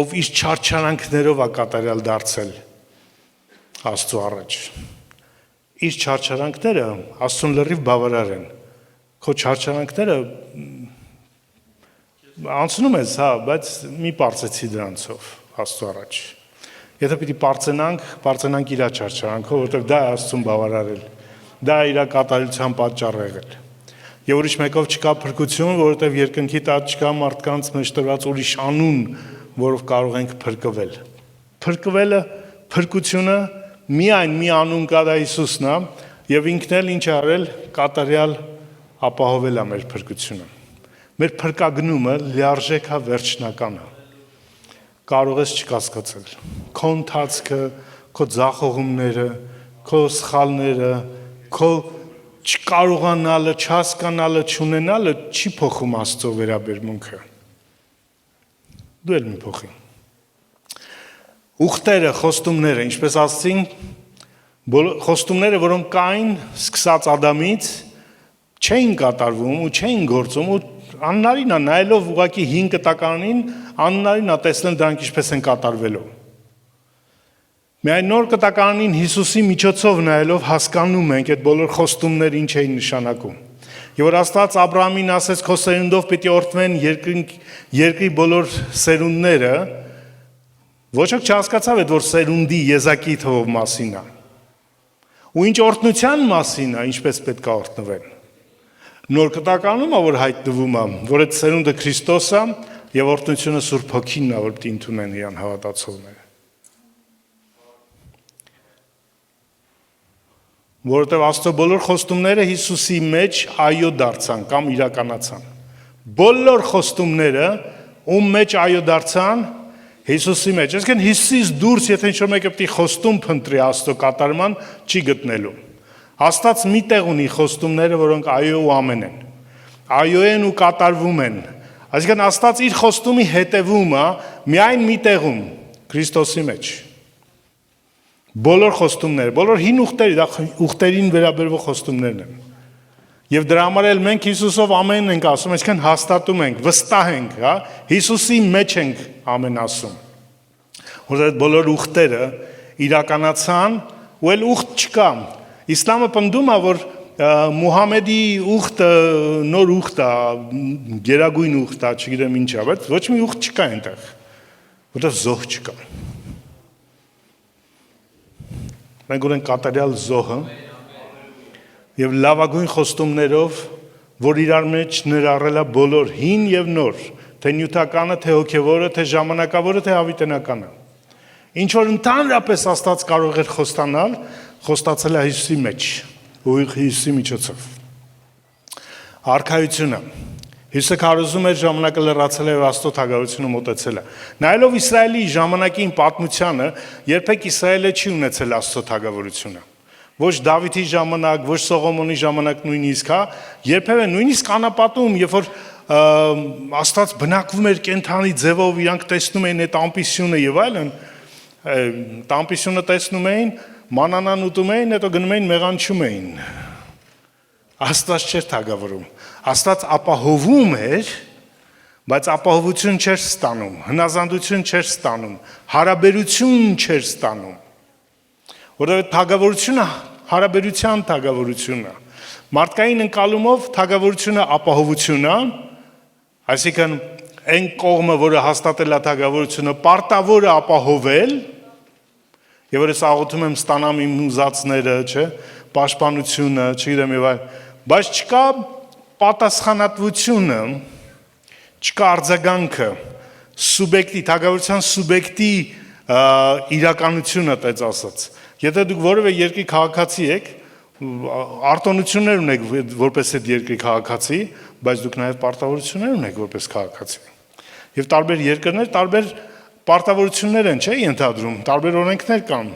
ով իր չարչարանքներով է կատարյալ դարձել Աստծո առաջ։ Իր չարչարանքները Աստծուն լրիվ բավարար են։ Քո չարչարանքները անցնում ես, հա, բայց մի պարծեցի դրանցով Աստծո առաջ։ Եթե պիտի պարծենանք իր չարչարանքով, որովհետև դա է Աստծուն բավարարել, դա է իր կատարյալության պատճառը եղել։ Եվ ուրիշ մեկով չկա փրկություն, որովհետև երկնքի տակ չկա մարդկանց մեջ տրված ուրիշ անուն, որով կարող ենք փրկվել։ Փրկվելը, փրկությունը միայն մի անուն կա, դա Հիսուսն է, եւ ինքն էլ ինչ արել, կատարյալ ապահովել է մեր փրկությունը։ Մեր փրկագնումը լիարժեք է, վերջնական է։ Կարող ես չկասկածել։ Քո ընթացքը, քո ձախողումները, քո սխալները, քո չկարողանալը, չհասկանալը, չունենալը չի փոխում Աստծո վերաբերմունքը։ Դու էլ մի փոխի։ Ուխտերը, խոստումները, ինչպես ասացին, խոստումները, որոնք կային սկսած Ադամից, չէին կատարվում ու չէին գործում ու աննարին է նայելով ուղղակի 5 կտականին, աննարին է տեսնել դրանք ինչպես են կատարվելու։ Միայն նոր կտականին Հիսուսի միջոցով նայելով հասկանում ենք այդ բոլոր խոստումները ինչ էին նշանակում։ Եվ որ Աստված Աբրահամին ասեց քո սերունդով պիտի օրհնվեն երկրի բոլոր սերունդները, ոչ ոք չհասկացավ այդ որ սերունդի եզակի թվով մասին է։ Ու ինչ օրհնության մասին է, ինչպես պետք է օրհնվեն։ Նոր կտականում է որ հայտնվում է, որ այդ սերունդը Քրիստոս է եւ օրհնությունը Սուրբ Հոգինն է, որ պիտի ընդունեն իրան հավատացողները։ Որովհետև Աստծո բոլոր խոստումները Հիսուսի մեջ այո դարձան կամ իրականացան։ Բոլոր խոստումները ում մեջ այո դարձան Հիսուսի մեջ։ Այսինքն Հիսուսից դուրս եթե ինչ-որ մեկը պիտի խոստում փնտրի Աստծո կատարման, չի գտնելու։ Աստված մի տեղ ունի խոստումները, որոնք այո ու ամեն են։ Այո են ու կատարվում են։ Այսինքն Աստված իր խոստումի հետևում է միայն մի տեղում, Քրիստոսի մեջ։ Բոլոր խոստումները, բոլոր հին ուխտերը, դա ուխտերին վերաբերող խոստումներն են։ Եվ դրա համար էլ մենք Հիսուսով ամեն ենք ասում, այսինքն հաստատում ենք, վստահ ենք, հա, Հիսուսի մեջ ենք ամեն ասում։ Որ այդ բոլոր ուխտերը իրականացան, ու էլ ուխտ չկա։ Իսլամը պնդում է, որ Մուհամեդի ուխտը նոր ուխտ է, գերագույն ուխտ է, չգիտեմ ինչ է, բայց ոչ մի ուխտ չկա այնտեղ, որտեղ զոհ չկա։ Մենք ունենք կատարյալ զոհը, եւ լավագույն խոստումներով, որ իրար մեջ ներառել է բոլոր հին եւ նոր, թե նյութականը, թե հոգեվորը, թե ժամանակավորը, թե հավիտենականը։ Ինչ որ ընդհանրապես Աստված կարող էր խոստանալ, խոստացել է Հիսուսի մեջ, ուղիղ Հիսուսի միջոցով։ Արքայությունը Հիսուսը քարոզում էր ժամանակը լրացել է եւ Աստծո թագավորությունը մոտեցել է։ Նայելով Իսրայելի ժամանակին պատմությանը, երբեք Իսրայելը չի ունեցել Աստծո թագավորությունը։ Ոչ Դավիթի ժամանակ, ոչ Սողոմոնի ժամանակ նույնիսկ, հա, երբևէ նույնիսկ անապատում, երբ որ Աստված բնակվում էր կենթանի ձևով, իրանք տեսնում էին այդ ամպիսյունը եւ այլն, ամպիսյունը տեսնում էին, մանանան ուտում էին, հետո գնում էին մեղանչում էին։ Աստված չէր թագավորում։ Աստված ապահովում էր, բայց ապահովություն չէր ստանում, հնազանդություն չէր ստանում, հարաբերություն չէր ստանում։ Որովհետև թագավորությունը հարաբերության թագավորությունն է։ Մարդկային ընկալումով թագավորությունը ապահովություն է, այսինքն այն կողմը, որը հաստատել է թագավորությունը, պարտավոր է ապահովել, եւ որ ես աղոթում եմ ստանամ իմ ուզածները, չէ, պաշտպանությունը, չգիտեմ եւ այլ, բայց չկա պատասխանատվությունը, չկա արձագանքը, սուբյեկտի, թագավորության սուբյեկտի իրականությունը տեց ասած։ Եթե դուք որևէ երկրի քաղաքացի եք, արտոնություններ ունեք որպես այդ երկրի քաղաքացի, բայց դուք նաև պարտավորություններ ունեք որպես քաղաքացի։ Եվ տարբեր երկրներ տարբեր պարտավորություններ են, չէ՞, ենթադրում, տարբեր օրենքներ կան։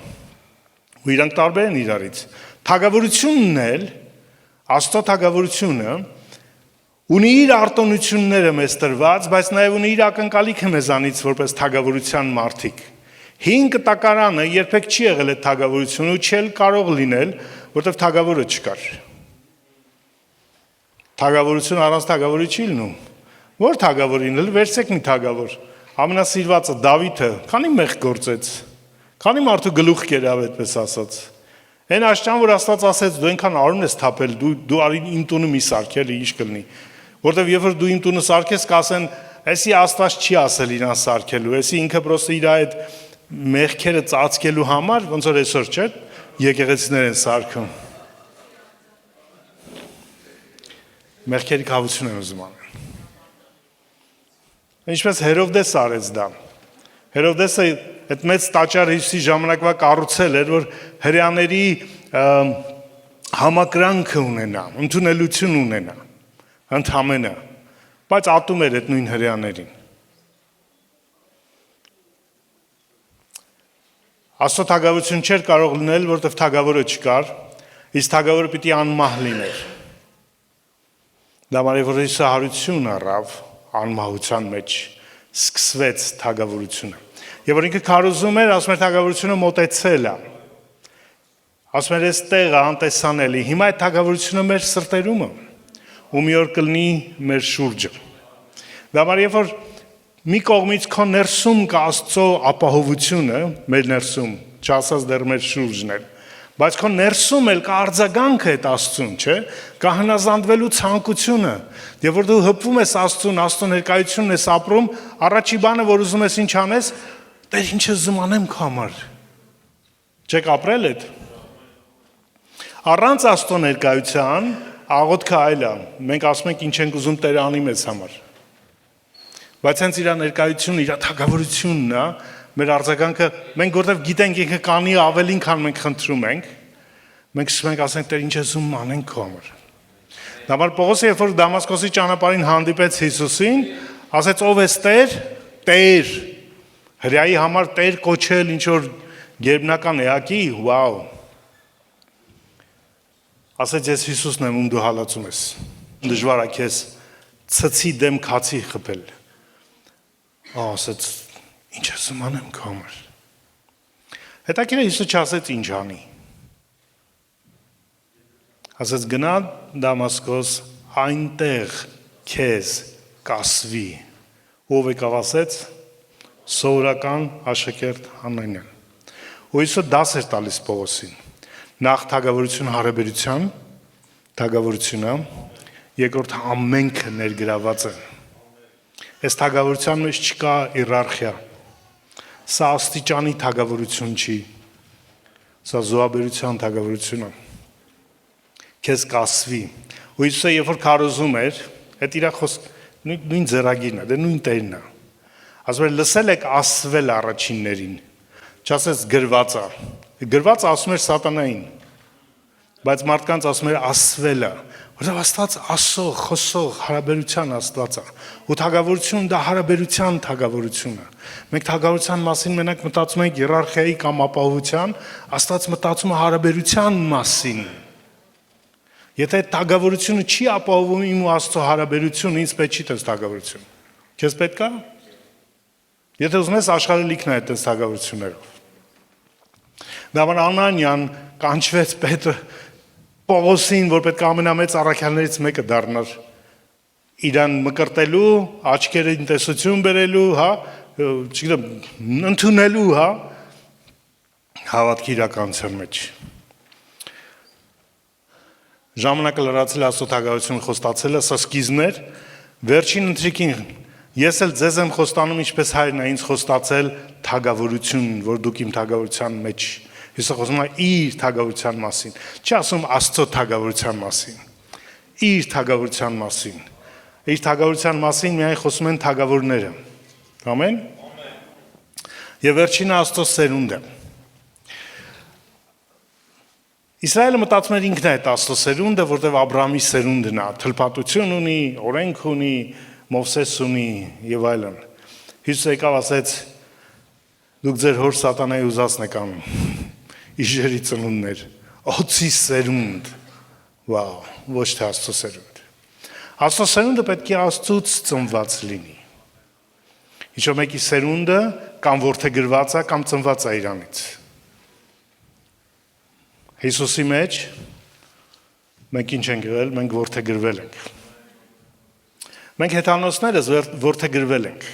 Ու իրանք տարբեր են իրարից։ Թագավորությունն էլ, Աստծո թագավորությունը ունի իր արտոնությունները մեզ տրված, բայց նաև ունի իր ակնկալիքը մեզանից որպես թագավորության մարդիկ։ Հին կտակարանը երբեք չի եղել այդ թագավորությունը ու չէլ կարող լինել, որտեղ թագավորը չկար։ Թագավորություն առանց թագավորի չի լինում։ Որ թագավորին էլ վերցեք մի թագավոր։ Ամենասիրվածը Դավիթը քանի մեղք գործեց, քանի մարդու գլուխ կերավ, այդպես ասած։ Այն աշճան, որ Աստված ասեց, դու այնքան արուն ես թափել, դու արի իմ տունը մի սարքել, ինչ կլինի։ Որտեվ երբ որ դու իմ տունը սարքես, կասեն, «Էսի Աստված չի ասել իրան սարքելու, էսի ինքը պրոստը իր այդ մեղքերը ծածկելու համար, ոնց որ այսօր չէ, եկեղեցիներ են սարքում»։ Մեղքերի կավություն եմ ուզում անել։ Ինչպես Հերովդեսը արեց դա։ Հերովդեսը այդ մեծ տաճարը Հիսուսի ժամանակվա կառուցել էր, որ հրեաների համակրանքը ունենա, ընդունելություն ունենա, ընդհանրը, բայց ատում էր այդ նույն հրեաներին։ Աստծո թագավորություն չէր կարող լինել, որտեղ թագավորը չկար, իսկ թագավորը պիտի անմահ լիներ։ Դա մարդ որ Հիսուսը հարություն առավ անմահության մեջ, սկսվեց թագավորությունը։ Եվ որ ինքը քարոզում էր, ասում էր թագավորությունը մոտեցել է։ Ասում էր, այս տեղը անտեսանելի, հիմա այդ թագավորությունը մեր սրտերում է, ու մի օր կլինի մեր շուրջը։ Դա մարդ երբ որ մի կողմից քո ներսում կա Աստծո ապահովությունը, մեր ներսում, չասած դեռ մեր շուրջն է, բայց քո ներսում էլ կա արձագանքը այդ Աստծուն, չէ՞, կա հնազանդվելու ցանկությունը։ Եվ որ դու հպվում ես Աստծուն, Աստծո ներկայությունն ես ապրում, առաջի բանը, որ ուզում ես ինչ անես, Տեր ինչ ես ուզում անեմ քո համար։ Չեք ապրել այդ։ Առանց Աստծո ներկայության աղոթքը այլ է։ Մենք ասում ենք ինչ ենք ուզում Տերը անի մեզ համար։ Բայց հենց իր ներկայությունն, իր թագավորությունն է, մեր արձագանքը, մենք որտեվ գիտենք ինքը կանի ավելին, քան մենք խնդրում ենք, մենք սկսում ենք ասենք Տեր ինչ ես ուզում անենք քո համար։ Դամար Պողոսը երբ որ Դամասկոսի ճանապարհին հանդիպեց Հիսուսին, ասեց ով ես Տեր, Տեր։ Հրեայի համար Տեր կոչել ինչ որ գերբնական էակի, վաու։ Ասեց ես Հիսուսն եմ, ում դու հալածում ես։ Դժվար է քեզ ցցի դեմ քացի խփել։ Ասեց ինչ ես ուզում անեմ քո համար։ Հետաքրքիր է Հիսուսը չասեց ինչ անի։ Ասեց գնա Դամասկոս, այնտեղ քեզ կասվի։ Ով եկավ ասեց սովորական աշակերտ Հանանյան։ Ու Հիսուսը դաս էր տալիս Պողոսին։ Նախ թագավորություն հարաբերության, թագավորությունը, երկրորդ ամենքը ներգրաված է։ Այս թագավորության մեջ չկա իերարխիա։ Սա աստիճանի թագավորություն չի։ Սա զոհաբերության թագավորություն է։ քեզ կասվի։ Ու Հիսուսը երբ որ քարոզում էր, այդ իր խոսք նույն ձեռագիրն է, դե նույն տերն է։ Ասում էր լսել եք ասվել առաջիններին, չասես գրված է։ Գրված ասում էր սատանային, բայց մարդկանց ասում էր ասվելը, որտեղ Աստված ասող, խոսող, հարաբերության Աստված է։ Ու թագավորություն դա հարաբերության թագավորություն է։ Մենք թագավորության մասին մենակ մտածում ենք հիերարխիայի կամ ապահովության, Աստված մտածում է հարաբերության մասին։ Եթե թագավորությունը չի ապահովում իմ ու Աստծո հարաբերությունը, ինձ պետք չի տես թագավորություն։ Քեզ պետք է։ Եթե ուզում ես աշխարհը լիքն է այդպես թագավորություններով։ Դավան Անանյան կանչվեց Պետր Պողոսին, որ պետք է ամենամեծ առաքյալներից մեկը դառնար իրան մկրտելու, աչքերին տեսություն բերելու, հա, չգիտեմ, ընդունելու, հա, հավատքի իրականության մեջ։ Ժամանակը լրացել Աստծո թագավորությունը խոստացել է, սա սկիզբն էր, վերջին ընթրիքին ես էլ ձեզ եմ խոստանում, ինչպես հայրն է ինձ խոստացել թագավորություն, որ դուք իմ թագավորության մեջ Հիսուսը խոսում է իր թագավորության մասին, չի ասում Աստծո թագավորության մասին, իր թագավորության մասին։ Իր թագավորության մասին միայն խոսում են թագավորները։ Ամեն։ Եվ վերջինը Աստծո սերունդը։ Իսրայելը մտածում էր ինքն է այդ Աստծո սերունդը, որտեղ Աբրահամի սերունդն է, թլփատություն ունի, օրենք ունի, Մովսես ունի եւ այլն։ Հիսուսը եկավ ասեց. դուք ձեր հոր սատանայի ուզածն եք անում։ Իժերի ծնունդներ, օծի սերունդ, վաու, ոչ թե Աստծո սերունդ։ Աստծո սերունդը պետք է Աստծուց ծնված լինի։ Ինչ-որ մեկի սերունդը կամ որդեգրված է, կամ ծնված է իրանից։ Հիսուսի մեջ մենք ինչ ենք եղել, մենք որդեգրվել ենք։ Մենք հեթանոսներս որդեգրվել ենք։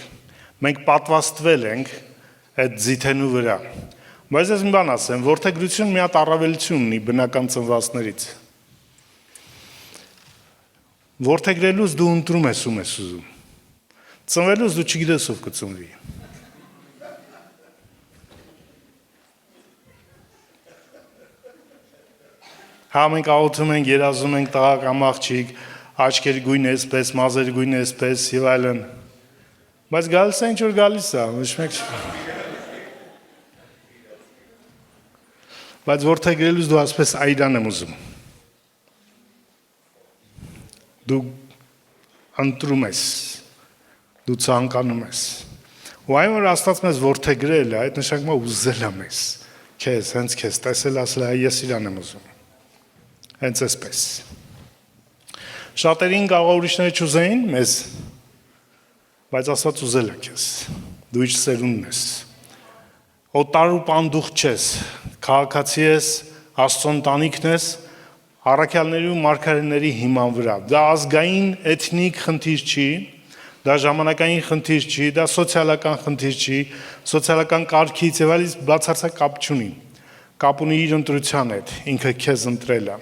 Մենք պատվաստվել ենք այդ ձիթենու վրա։ Բայց ես մի բան ասեմ, որդեգրություն մի հատ առավելություն ունի բնական ծնվածներից։ Որդեգրելուց դու ընտրում ես ում ես ուզում։ Ծնվելուց դու չգիտես ով կծնվի։ Հա մենք աղոթում ենք, երազում ենք տղա կամ աղջիկ, աչքերի գույնը էսպես, մազերի գույնը էսպես եւ այլն։ Բայց գալիս է ինչ որ գալիս է, ոչ մեկ Բայց որդեգրելուց դու ասպես այրան եմ ուզում։ Դու ընտրում ես, դու ցանկանում ես։ Ու այն որ Աստված մեզ որդեգրել է, այդ նշանակում է ուզել է մեզ։ Քեզ, հենց քեզ, տեսել ասել է ես իրան եմ ուզում։ Հենց այսպես։ Շատերին կարող ուրիշները չուզեին մեզ, բայց Աստված ուզել է քեզ։ Դու իր սերունդն ես։ Օտար ու պանդուխ չես, քաղաքացի ես, Աստծո ընտանիքն ես, առաքյալների ու մարգարեների հիման վրա։ Դա ազգային, էթնիկ խնդիր չի, դա ժամանակային խնդիր չի, դա սոցիալական խնդիր չի, սոցիալական կարգից եւ այլից բացարձակ կապ չունի։ Կապ ունի իր ընտրության հետ, ինքը քեզ ընտրել է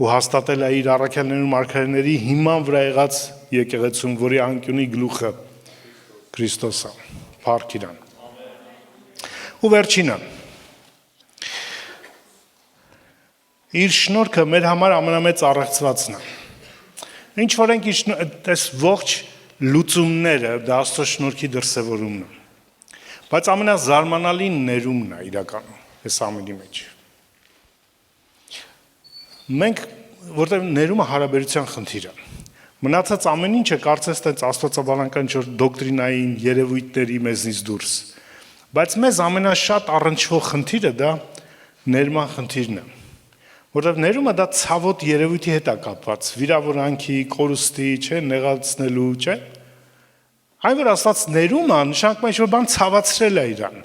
ու հաստատել է իր առաքյալների ու մարգարեների հիման վրա եղած եկեղեցում, որի անկյունի գլուխը Քրիստոսն է։ Փառք իրան։ Ու վերջինը իր շնորհքը մեր համար ամենամեծ առեղծվածն է։ Ինչ որ ենք այս ողջ լուծումները դա Աստծո շնորհքի դրսևորումն է։ Բայց ամենազարմանալի ներումն է իրականում այս ամենի մեջ։ Մենք որտեղ ներումը հարաբերության խնդիր է։ Մնացած ամեն ինչը կարծես թե աստվածաբանական ինչ-որ դոկտրինային երևույթների մեզնից դուրս։ Բայց մեզ ամենաշատ առնչվող խնդիրը դա ներման խնդիրն է։ Որտեղ ներումը դա ցավոտ երևույթի հետ է կապված, վիրավորանքի, կորուստի, չէ, նեղացնելու, չէ։ Այն որ Աստված ներում է, նշանակում է ինչ-որ բան ցավացրել է իրան։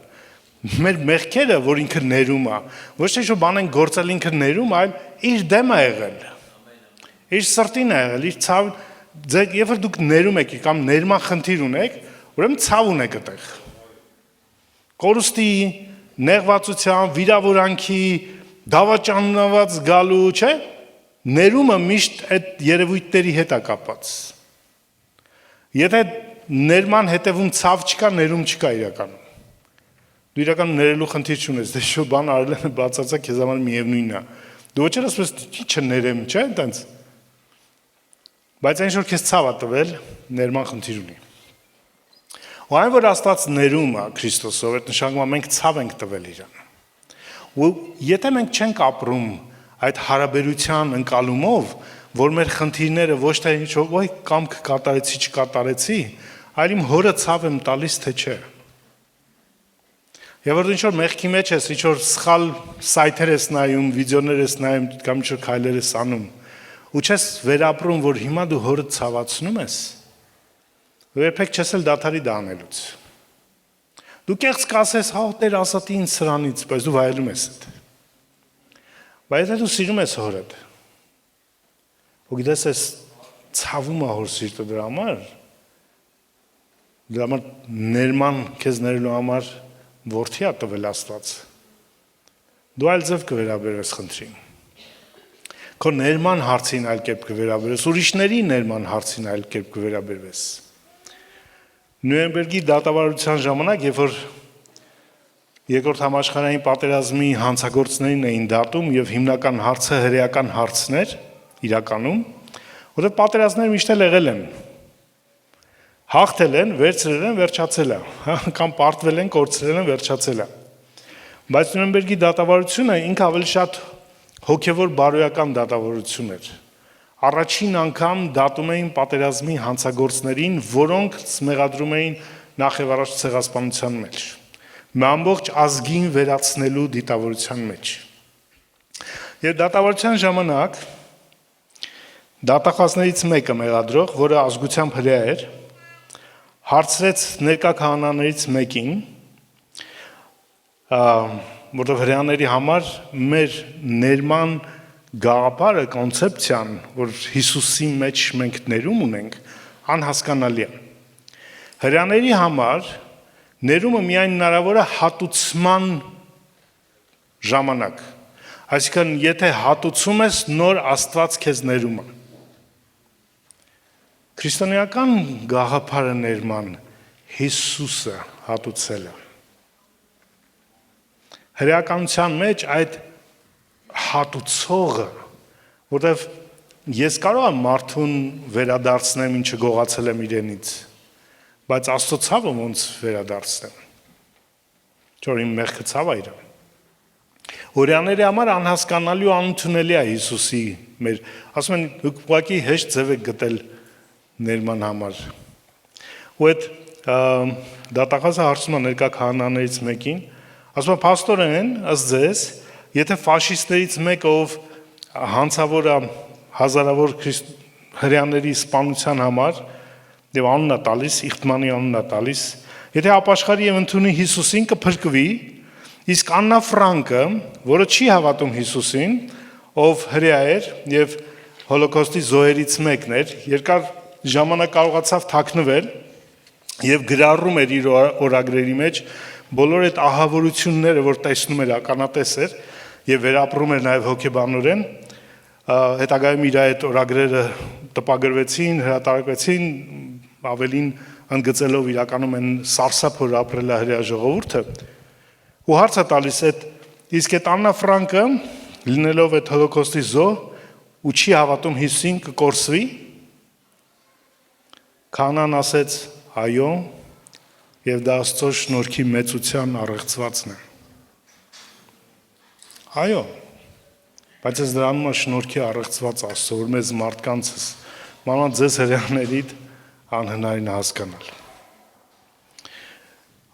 Մեր մեղքերը, որ ինքը ներում է, ոչ թե ինչ-որ բան են գործել ինքը ներում, այլ իր դեմ է եղել։ Իր սրտին է եղել, իր ցավ, երբ որ դուք ներում եք կամ ներման խնդիր ունեք, ուրեմն ցավ ունեք այդտեղ։ Կորուստի, նեղվածության, վիրավորանքի, դավաճանված գալու, չէ՞։ Ներումը միշտ այդ երևույթների հետ է կապված։ Եթե ներման հետևում ցավ չկա, ներում չկա իրականում։ Դու իրականում ներելու խնդիր չունես, դե շո բան արել են բացարձակ քեզ համար միևնույնն է։ Դու ոչ ասես չներեմ, չէ՞, այնտենց։ Բայց այն որ քեզ ցավ է տվել, ներման խնդիր ունի։ Ու այն որ Աստված ներում է Քրիստոսով, այդ նշանակում է մենք ցավ ենք տվել իրան։ Ու եթե մենք չենք ապրում այդ հարաբերության ընկալումով, որ մեր խնդիրները ոչ թե ինչ ոյ կամք կատարեցի, չկատարեցի, այլ իմ հորը ցավ եմ տալիս, թե չէ։ Եվ որ ինչ որ մեղքի մեջ ես, ինչ որ սխալ սայթեր ես նայում, վիդեոներ ես նայում, կամ ինչ որ քայլեր ես անում, ու չես վերապրում, որ հիմա դու հորը ցավացնում ես, երբեք չես էլ դադարի դա անելուց։ Դու կեղծ կասես, հա Տեր ասատի ինձ սրանից, բայց դու վայելում ես այդ։ Բայց եթե դու սիրում ես հորդ, ու գիտես ես ցավում է հոր սիրտը դրա համար ներման քեզ ներելու համար որդի է տվել Աստված։ Դու այլ ձև կվերաբերես խնդրին։ Քո ներման հարցին այլ կերպ կվերաբերես, ուրիշների ներման հարցին այլ կերպ կվերաբերես։ Նյուրնբերգի դատավարության ժամանակ, երբ որ Երկրորդ համաշխարհային պատերազմի հանցագործներին էին դատում եւ հիմնական հարցը հրեական հարցներ իրականում, որտեղ պատերազմները միշտ եղել են։ Հաղթել են, վերցրել են, վերջացել է, կամ պարտվել են, կորցրել են, վերջացել է։ Բայց Նյուրնբերգի դատավարությունը ինքը ավելի շատ հոգեվոր բարոյական դատավարություն էր։ Առաջին անգամ դատում էին պատերազմի հանցագործներին, որոնք մեղադրում էին նախ եւ առաջ ցեղասպանության մեջ։ Ամբողջ ազգին վերացնելու դիտավորության մեջ։ Եվ դատավարության ժամանակ դատախազներից մեկը մեղադրող, որը ազգությամբ հրեա էր, հարցրեց ներկա քահանաներից մեկին, որտեղ հրեաների համար մեր ներման գաղափարը, կոնցեպցիան, որ Հիսուսի մեջ մենք ներում ունենք, անհասկանալի է։ Հրեաների համար ներումը միայն հնարավոր է հատուցման ժամանակ։ Այսինքն, եթե հատուցում ես, նոր Աստված քեզ ներում է։ Քրիստոնեական գաղափարը ներման Հիսուսը հատուցել է։ Հրեականության մեջ այդ հատուցողը, որտեղ ես կարող եմ մարդուն վերադարձնեմ, ինչը գողացել եմ իրենից, բայց Աստծո ցավը ոնց վերադարձնեմ։ Չոր իմ մեղքը ցավ է իրան։ Հրեաների համար անհասկանալի ու անընդունելի է Հիսուսի մեր, ասում են, ուղղակի հեշտ ձև է գտել ներման համար։ Ու այդ դատախազը հարցում է ներկա քահանաներից մեկին, ասում է, փաստորեն, ըստ ձեզ, եթե ֆաշիստներից մեկը, ով հանցավոր է հազարավոր հրեաների սպանության համար, եւ անունն է տալիս, Իղթմանի անունն է տալիս, եթե ապաշխարի եւ ընդունի Հիսուսին կփրկվի, իսկ Աննա Ֆրանկը, որը չի հավատում Հիսուսին, ով հրեա էր եւ հոլոկոստի զոհերից մեկն էր, երկար ժամանակ կարողացավ թաքնվել եւ գրառում էր իր օրագրերի մեջ բոլոր այդ ահավորությունները, որ տեսնում էր ականատես էր եւ վերապրում էր նաեւ հոգեբանորեն, հետագայում իր այդ օրագրերը տպագրվեցին, հրատարակվեցին, ավելին ընդգծելով իրականում են սարսափոր ապրել է հրեա ժողովուրդը, ու հարց է տալիս այդ, իսկ այդ Աննա Ֆրանկը, լինելով այդ հոլոկոստի զոհ, ու չի հավատում Հիսուսին կկորսվի, քահանան ասեց, այո, եւ դա Աստծո շնորհքի մեծության առեղծվածն է։ Այո, բայց ես դրանում եմ շնորհքի առեղծված Աստծո, որ մեզ մարդկանցս, մանավանդ ձեզ հրեաներիդ անհնարին հասկանալ։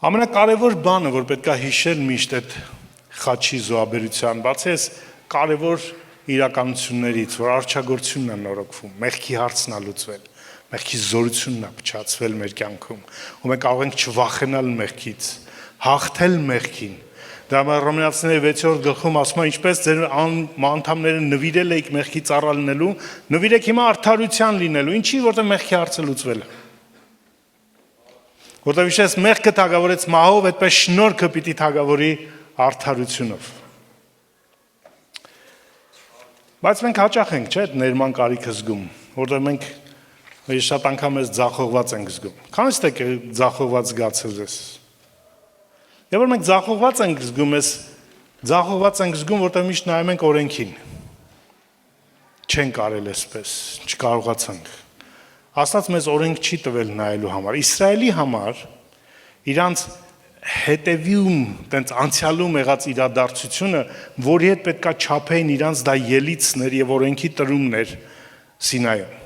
Ամենակարևոր բանը, որ պետք է հիշել միշտ այդ խաչի զոհաբերության, բացի այս կարևոր իրականություններից, որ արչագործությունն է նորոգվում, մեղքի հարցն է լուծվել, մեղքի զորությունն է փչացվել մեր կյանքում, ու մենք կարող ենք չվախենալ մեղքից, հաղթել մեղքին։ Դա Հռոմեացիների 6-րդ գլխում ասում է, ինչպես ձեր անդամները նվիրել եք մեղքի ծառա լինելու, նվիրեք հիմա արդարության լինելու, ինչի, որտեղ մեղքի հարցը լուծվել է։ Որտեղ իշես մեղքը թագավորեց մահով, այդպես շնորհքը պիտի թագավորի արդարությունով։ Բայց մենք հաճախ ենք, չէ՞, ներման կարիքը զգում, որտեղ մենք շատ անգամ ես ձախողված ենք զգում։ Քանից եք ձախողված զգացել ես։ Եվ որ մենք ձախողված ենք զգում, որտեղ միշտ նայում ենք օրենքին։ չենք արել այսպես, չկարողացանք։ Աստված մեզ օրենք չի տվել նայելու համար։ Իսրայելի համար իրանց հետևում, տենց անցյալում եղած իրադարձությունը, որի հետ պետքա չափեին իրանց դա ելիցներ եւ օրենքի տրումներ Սինայում։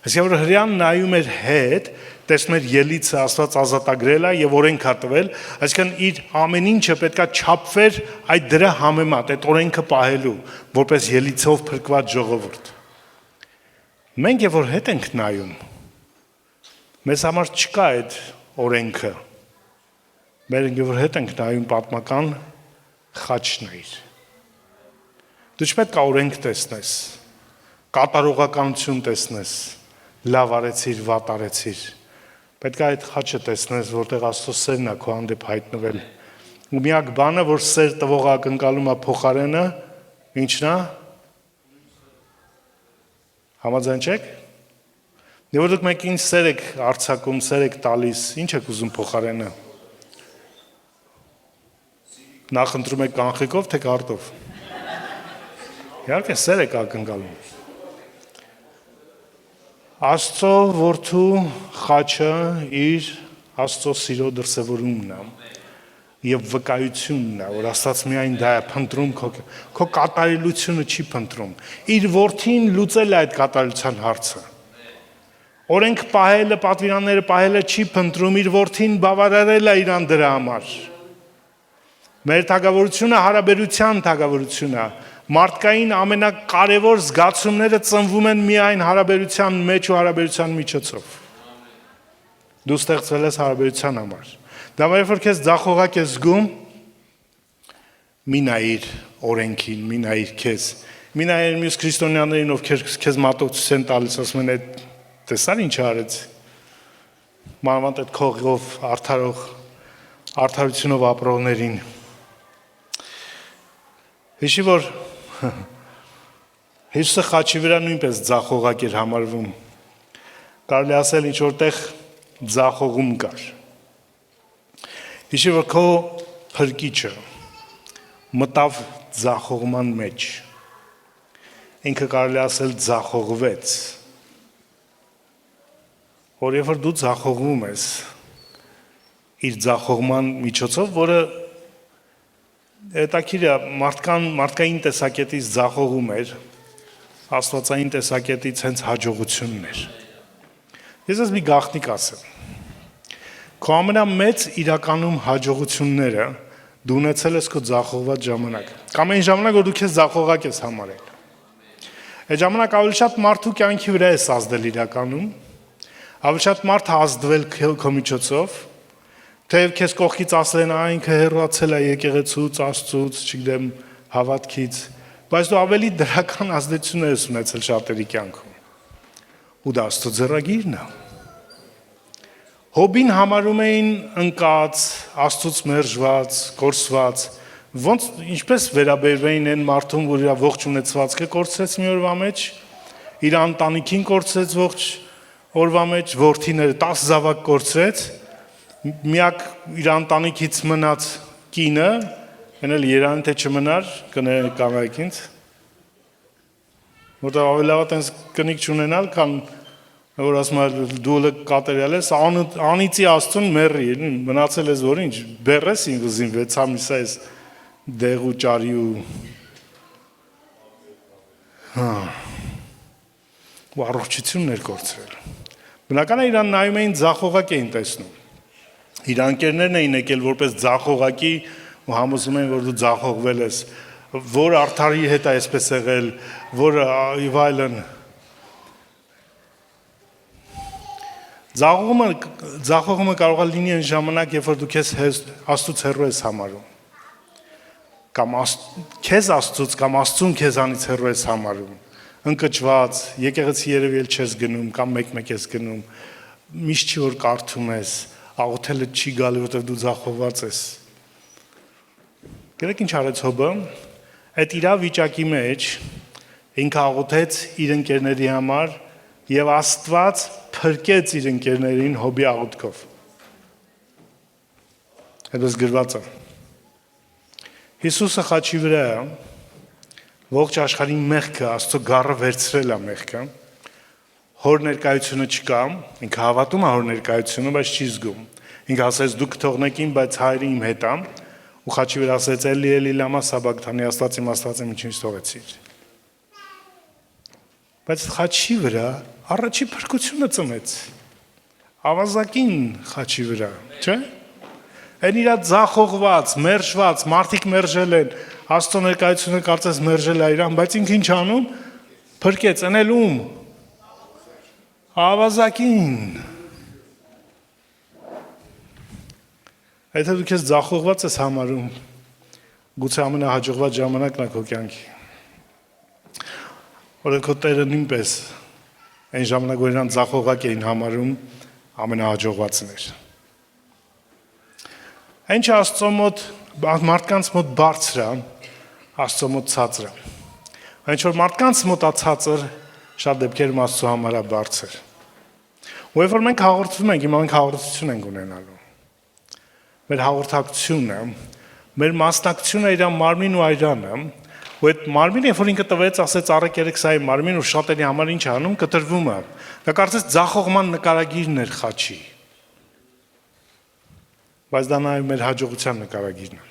Այսինքն որ հрьяան նայում էր հետ, տեսնում էր ելիցը Աստված ազատագրել է եւ օրենք է տվել, այսինքն իր ամեն ինչը պետքա չափվեր այդ դրա համեմատ, այդ օրենքը պահելու, որպես ելիցով փրկված ժողովուրդ։ Մենք երբ որ հետ ենք նայում, մեզ համար չկա այդ օրենքը։ Մենք երբ որ հետ ենք նայում պատմական խաչն է։ Դու չպետք է օրենք տեսնես, կատարողականություն տեսնես, լավ արեցիր, վատ արեցիր։ Պետք է այդ խաչը տեսնես, որտեղ Աստծո սերն է քո հանդեպ հայտնվել։ Ու միակ բանը, որ սեր տվող ակնկալում է փոխարենը, ի՞նչն է։ Համաձայն չեք։ Եվ որ դուք մեկին սեր եք արձակում, սեր եք տալիս, ի՞նչ եք ուզում փոխարենը։ Նախընտրում եք կանխիկով, թե կարտով։ Իհարկե սեր եք ակնկալում։ Աստծո որդու խաչը իր Աստծո սիրո դրսևորումն է եւ վկայությունն է, որ Աստված միայն դա է փնտրում քո կատարելությունը չի փնտրում։ Իր որդին լուծել է այդ կատարելության հարցը։ Օրենք պահելը, պատվիրանները պահելը չի փնտրում, իր որդին բավարարել է իրան դրա համար։ Մեր թագավորությունը հարաբերության թագավորություն է։ Մարդկային ամենակարևոր զգացումները ծնվում են միայն հարաբերության մեջ ու հարաբերության միջոցով։ Դու ստեղծվել ես հարաբերության համար։ Դա երբ որ քեզ ձախողակ ես զգում, մի նայիր օրենքին, մի նայիր քեզ, մի նայիր մյուս քրիստոնյաներին, ովքեր քեզ մատուցություն են տալիս, ասում են, այդ տեսա՞ր ինչ արեց։ Մանավանդ այդ քողով արդարությունով ապրողներին։ Հիշի որ Հիսուսը խաչի վրա նույնպես ձախողակ էր համարվում։ Կարելի ասել ինչ որտեղ ձախողում կար։ Հիշի որ քո փրկիչը մտավ ձախողման մեջ։ Ինքը կարելի ասել ձախողվեց։ Որ երբ որ դու ձախողվում ես իր ձախողման միջոցով, որը հետաքրքիր է, մարդկային տեսակետից ձախողում էր, աստվածային տեսակետից հենց հաջողությունն էր։ Ես ես մի գաղտնիք ասեմ։ Քո ամենամեծ իրականում հաջողությունները դու ունեցել ես քո ձախողված ժամանակ։ Կամ այն ժամանակ, որ դու քեզ ձախողակ ես համարել։ Այդ ժամանակ ավելի շատ մարդու կյանքի վրա ես ազդել իրականում, ավելի շատ մարդ ազդվել քո միջոցով, թեև քեզ կողքից ասել են, ինքը հեռացել է եկեղեցուց, Աստծուց, չգիտեմ, հավատքից, բայց դու ավելի դրական ազդեցություն ես ունեցել շատերի կյանքում։ Ու դա Աստծո ձեռագիրն է։ Հոբին համարում էին ընկած, Աստծուց մերժված, կորսված, ոնց ինչպես վերաբերվեին այն մարդուն, որ իր ողջ ունեցվածքը կորցրեց մի օրվա մեջ, իր ընտանիքին կորցրեց ողջ օրվա մեջ, որդիները 10 զավակ կորցրեց, միակ իր ընտանիքից մնաց կինը, ենել երան թե չմնար, կներեք ինձ, որտեղ ավելի լավ տենց կնիկ չունենալ, քան որ ասում է դու կատարյալ ես, անիծի Աստծուն մեռի, մնացել ես որ ինչ, բեռես ինքզին 6 ամիս այս դեղ ու ճարի ու առողջություններ կորցրել։ Բնական է իրան նայում էին ձախողակ էին տեսնում։ Իր անկերներն էին եկել որպես ձախողակի ու համոզում էին, որ դու ձախողվել ես, որ արդարի հետ է այսպես եղել, որ եւ այլն։ Ձախողումը կարող է լինի այն ժամանակ, երբ որ դու քեզ Աստծուց հեռու ես համարում։ Կամ քեզ Աստծուց կամ Աստծուն քեզանից հեռու ես համարում։ Ընկճված, եկեղեցի երևի էլ չես գնում կամ մեկ-մեկ ես գնում, միշտ չի որ կարդում ես, աղոթելը չի գալի, որտեղ դու ձախողված ես։ Գիտեք ինչ արեց Հոբը։ Այդ իրավիճակի մեջ ինքը աղոթեց իր ընկերների համար եւ Աստված փրկեց իր ընկերներին Հոբի աղոթքով։ Այդպես գրված է։ Հիսուսը խաչի վրա ողջ աշխարհի մեղքը Աստծո գառը վերցրել է մեղքը։ Հոր ներկայությունը չկա, ինքը հավատում է հոր ներկայությունը, բայց չի զգում։ Ինքը ասեց դուք թողնեք իմ, բայց հայրը իմ հետ է, ու խաչի վրա ասեց էլի էլի լամա սաբակթանի Աստված իմ ինչ թողեցիր։ Բայց խաչի վրա առաջի փրկությունը ծնեց։ Ավազակին խաչի վրա, չէ՞։ Այն իրա ձախողված, մերժված, մարդիկ մերժել են, Աստծո ներկայությունը կարծես մերժել է իրան, բայց ինքը ինչ անում, փրկեց, ընել ում։ Ավազակին։ Եթե դու քեզ ձախողված ես համարում, գուցե ամենահաջողված ժամանակն է քո կյանքի։ Որը քո Տերը նույնպես այն ժամանակ որ իրան ձախողակ էին համարում, ամենահաջողվածն էր։ Ինչ Աստծո մոտ մարդկանց մոտ բարձր է, Աստծո մոտ ցածր է։ Ինչ որ մարդկանց մոտ է ցածր, շատ դեպքերում Աստծո համար է բարձր։ Ու երբ որ մենք հաղորդվում ենք, հիմա մենք հաղորդություն ենք ունենալու։ Մեր հաղորդակցությունը, մեր մասնակցությունը իր մարմին ու այրանը, ու այդ մարմինը, երբ որ ինքը տվեց, ասեց առեք երեք սա իմ մարմին ու շատերի համար ինչ անում, կտրվում է։ Դա կարծես ձախողման նկարագիրն էր խաչի։ Բայց դա նաև մեր հաջողության նկարագիրն է։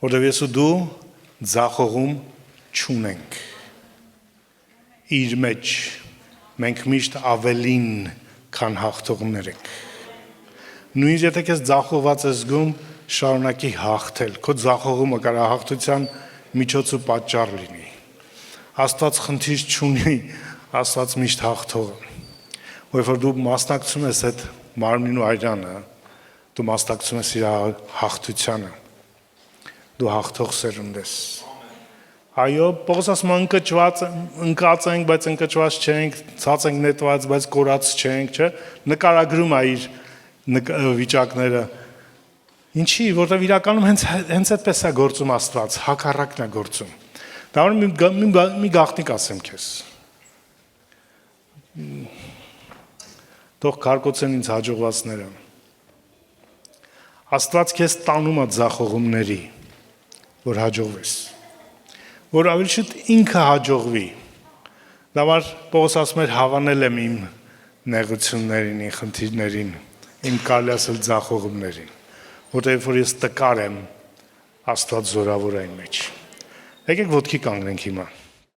Որտեղ ես ու դու ձախողում չունենք։ Իր մեջ մենք միշտ ավելին, քան հաղթողներ ենք։ Նույնիսկ եթե քեզ ձախողված ես զգում, շարունակի հաղթել։ Քո ձախողումը կարող հաղթության միջոց ու պատճառ լինի։ Աստված խնդիր չունի, Աստված միշտ հաղթող է։ Երբ որ դու մասնակցում ես այդ մարմին ու այրանը, դու մասնակցում ես իր հաղթությանը։ Դու հաղթող սերունդ ես։ Այո, Պողոս ասում է ընկած ենք, բայց ընկճված չենք, ցած ենք նետված, բայց կորած չենք, չէ՞։ Նկարագրում է իր վիճակները։ Ինչի, որտեղ իրականում հենց այդպես է գործում Աստված, հակառակն է գործում։ Դա որ մի գաղտնիք ասեմ քեզ։ Թող կարկոցեն ինձ հաջողվածները։ Աստված քեզ տանում է ձախողումների, որ հաջողվես։ Որ ավելի շուտ ինքը հաջողվի։ Դա որ Պողոս ասում էր հավանել եմ իմ նեղություններին, իմ խնդիրներին, իմ կարելի ասել ձախողումներին, որտեղ որ ես տկար եմ, Աստված զորավոր է այն մեջ։ Եկեք ոտքի կանգնենք հիմա։